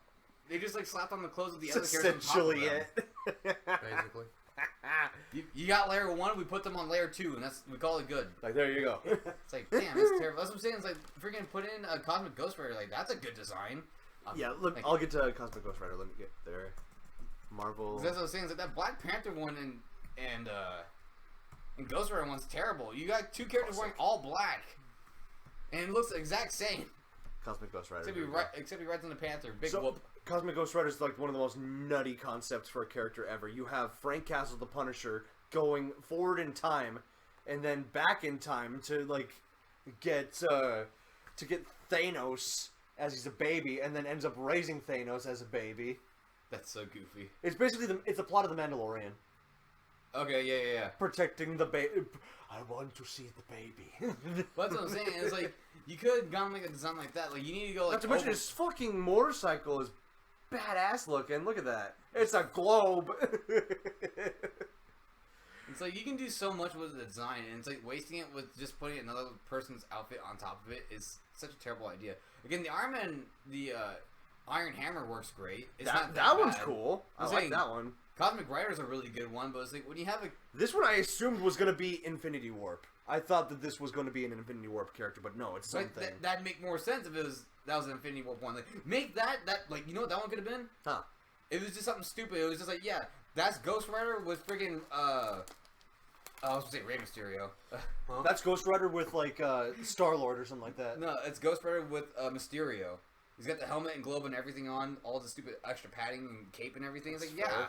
S2: They just like slapped on the clothes of the
S1: That's
S2: other characters.
S1: Essentially
S2: it.
S3: Basically.
S2: You got layer 1, we put them on layer 2, and we call it good.
S1: Like there you go.
S2: It's like damn, that's terrible. That's what I'm saying. It's like freaking put in a Cosmic Ghost Rider. Like that's a good design.
S1: Yeah, look,
S2: like,
S1: I'll get to Cosmic Ghost Rider. Let me get there. Marvel.
S2: That's what I was saying. It's like that Black Panther one and Ghost Rider one's terrible. You got two characters wearing all black, and it looks the exact same.
S1: Cosmic Ghost Rider.
S2: Except he rides on the Panther. Big
S1: So,
S2: whoop.
S1: Cosmic Ghost Rider is like one of the most nutty concepts for a character ever. You have Frank Castle, the Punisher, going forward in time, and then back in time to like get Thanos as he's a baby, and then ends up raising Thanos as a baby.
S2: That's so goofy.
S1: It's basically the plot of the Mandalorian.
S2: Okay, yeah.
S1: Protecting the baby. I want to see the baby.
S2: But that's what I'm saying. It's like you could have gone like a design like that. Like you need to go like.
S1: Not to mention his fucking motorcycle is badass looking. Look at that. It's a globe.
S2: It's like you can do so much with the design, and it's like wasting it with just putting another person's outfit on top of it is such a terrible idea. Again, the Iron Man, the Iron Hammer works great. It's not
S1: that one's
S2: bad.
S1: cool. I like that one.
S2: Cosmic Rider is a really good one, but it's like when you have a
S1: This one I assumed was going to be Infinity Warp. I thought that this was going to be an Infinity Warp character, but no, it's something.
S2: that'd make more sense if that was an Infinity Warp one. Like make that like you know what that one could have been?
S1: Huh?
S2: It was just something stupid. It was just like that's Ghost Rider with friggin' I was gonna say Rey Mysterio.
S1: Huh? That's Ghost Rider with like Star-Lord or something like that.
S2: No, it's Ghost Rider with Mysterio. He's got the helmet and globe and everything on, all the stupid extra padding and cape and everything. It's like, yeah.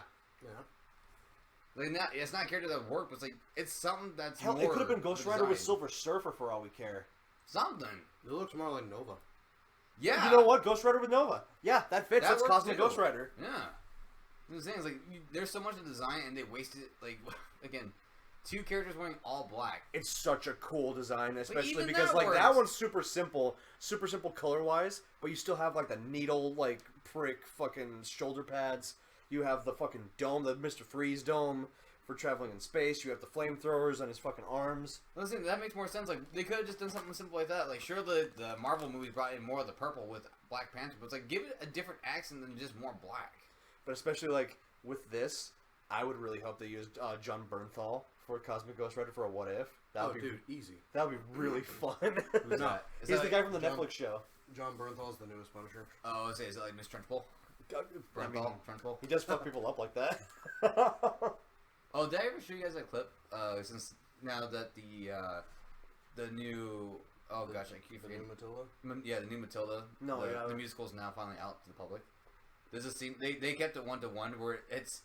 S2: Like, it's not a character that worked, but it's like, it's something that's
S1: Hell,
S2: more
S1: it could have been Ghost Rider with
S2: design.
S1: Silver Surfer for all we care.
S2: Something.
S3: It looks more like Nova.
S2: Yeah.
S1: You know what? Ghost Rider with Nova. Yeah, that fits.
S2: That
S1: That's
S2: works
S1: Cosmic
S2: too.
S1: Ghost Rider.
S2: Yeah. The thing is, like, there's so much in design, and they wasted, like, again, 2 characters wearing all black.
S1: It's such a cool design, especially
S2: even
S1: because
S2: that
S1: like
S2: works.
S1: that one's super simple color wise, but you still have like the needle like prick fucking shoulder pads. You have the fucking dome, the Mr. Freeze dome for traveling in space. You have the flamethrowers on his fucking arms.
S2: Listen, that makes more sense. Like they could have just done something simple like that. Like sure, the Marvel movies brought in more of the purple with Black Panther, but it's like give it a different accent than just more black.
S1: But especially like with this, I would really hope they used John Bernthal for Cosmic Ghost Rider for a what if. That would be
S3: easy.
S1: That would be really fun.
S2: Who's that? Is
S1: He's
S2: that
S1: the guy from the
S3: John-
S1: Netflix show.
S3: John Bernthal's the newest Punisher.
S2: Oh, I was saying, is it like Miss Trunchbull?
S1: I mean,
S2: Trunchbull?
S1: he does fuck people up like that.
S2: Oh, did I ever show you guys that clip? Since now that the new gosh, I keep
S3: The new
S2: forgetting.
S3: Matilda?
S2: Yeah, the new Matilda.
S1: No,
S2: the musical is now finally out to the public. There's a scene they kept it 1-to-1 where it's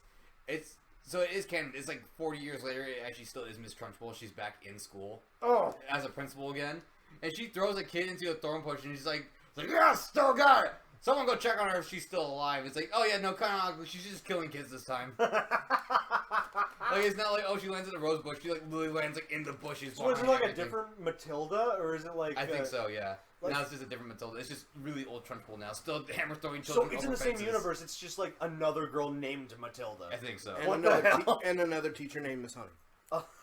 S2: so it is canon. It's like 40 years later. It actually still is Miss Trunchbull. She's back in school as a principal again, and she throws a kid into a thorn bush, and she's like yeah, still got it. Someone go check on her if she's still alive. It's like, oh yeah, no, kind of. She's just killing kids this time. Like it's not like she lands in a rose bush. She like literally lands like in the bushes.
S1: So is it like a different Matilda, or is it like?
S2: I think so. Yeah.
S1: Like,
S2: now it's just a different Matilda. It's just really old Trunchbull now. Still hammer throwing
S1: so
S2: children.
S1: it's in
S2: over
S1: the same
S2: fences.
S1: universe. It's just like another girl named Matilda.
S2: I think so.
S3: And
S1: What the hell?
S3: and another teacher named Miss Honey.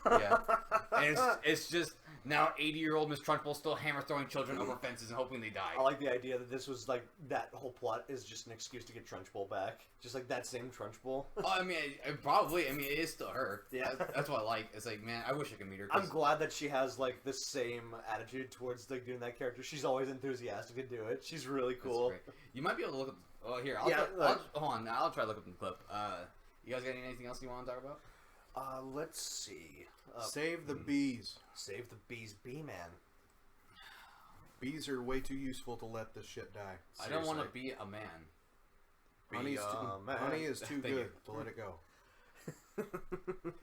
S2: Yeah. And it's just now 80-year-old Miss Trunchbull still hammer throwing children over fences and hoping they die.
S1: I like the idea that this was like that whole plot is just an excuse to get Trunchbull back, just like that same Trunchbull.
S2: I mean, probably. I mean, it is still her.
S1: Yeah.
S2: That's what I like. It's like, man, I wish I could meet her.
S1: I'm glad that she has like the same attitude towards like doing that character. She's always enthusiastic to do it. She's really cool.
S2: You might be able to look up. Oh, here. Hold on. I'll try to look up the clip. You guys got anything else you want to talk about?
S1: Let's see.
S3: Save the bees.
S1: Save the bees, bee man.
S3: Bees are way too useful to let this shit die.
S2: I don't want to be a man.
S3: Honey is too good to let it go.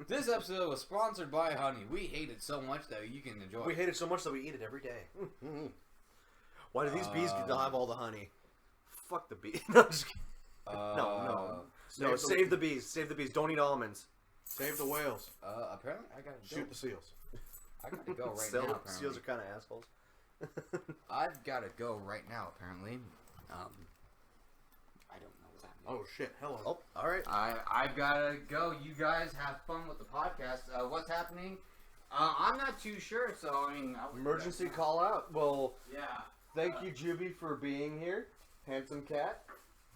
S2: This episode was sponsored by Honey. We hate it so much that you can enjoy
S1: We
S2: it.
S1: hate it so much that we eat it every day. Why do these bees get to have all the honey? Fuck the bee. No, I'm just kidding. No, save the bees. Save the bees. Don't eat almonds.
S3: Save the whales.
S2: Apparently, I gotta go.
S3: Shoot the seals.
S2: I gotta go right
S1: Seals
S2: now. Apparently,
S1: seals are kind of assholes.
S2: I've gotta go right now. Apparently, I don't know what's happening.
S3: Oh shit! Hello.
S1: Oh, all right.
S2: I've gotta go. You guys have fun with the podcast. What's happening? I'm not too sure. So I mean,
S1: Emergency call out. Well,
S2: Yeah.
S1: thank you, Juby, for being here. Handsome cat.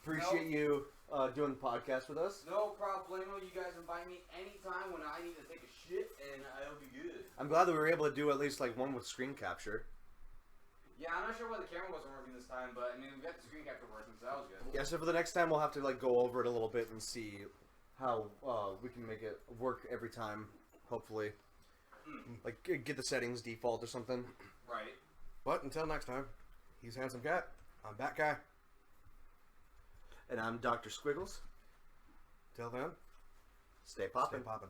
S1: Appreciate you doing the podcast with us.
S2: No problemo. You guys invite me anytime when I need to take a shit, and it'll be good.
S1: I'm glad that we were able to do at least like one with screen capture.
S2: Yeah, I'm not sure why the camera wasn't working this time, but I mean, we got the screen capture working, so that was good.
S1: Yeah, so for the next time, we'll have to like go over it a little bit and see how we can make it work every time. Hopefully, like get the settings default or something.
S2: Right.
S3: But until next time. He's Handsome Cat. I'm Bat Guy.
S1: And I'm Dr. Squiggles.
S3: Till then,
S1: Stay poppin'.
S3: stay poppin'.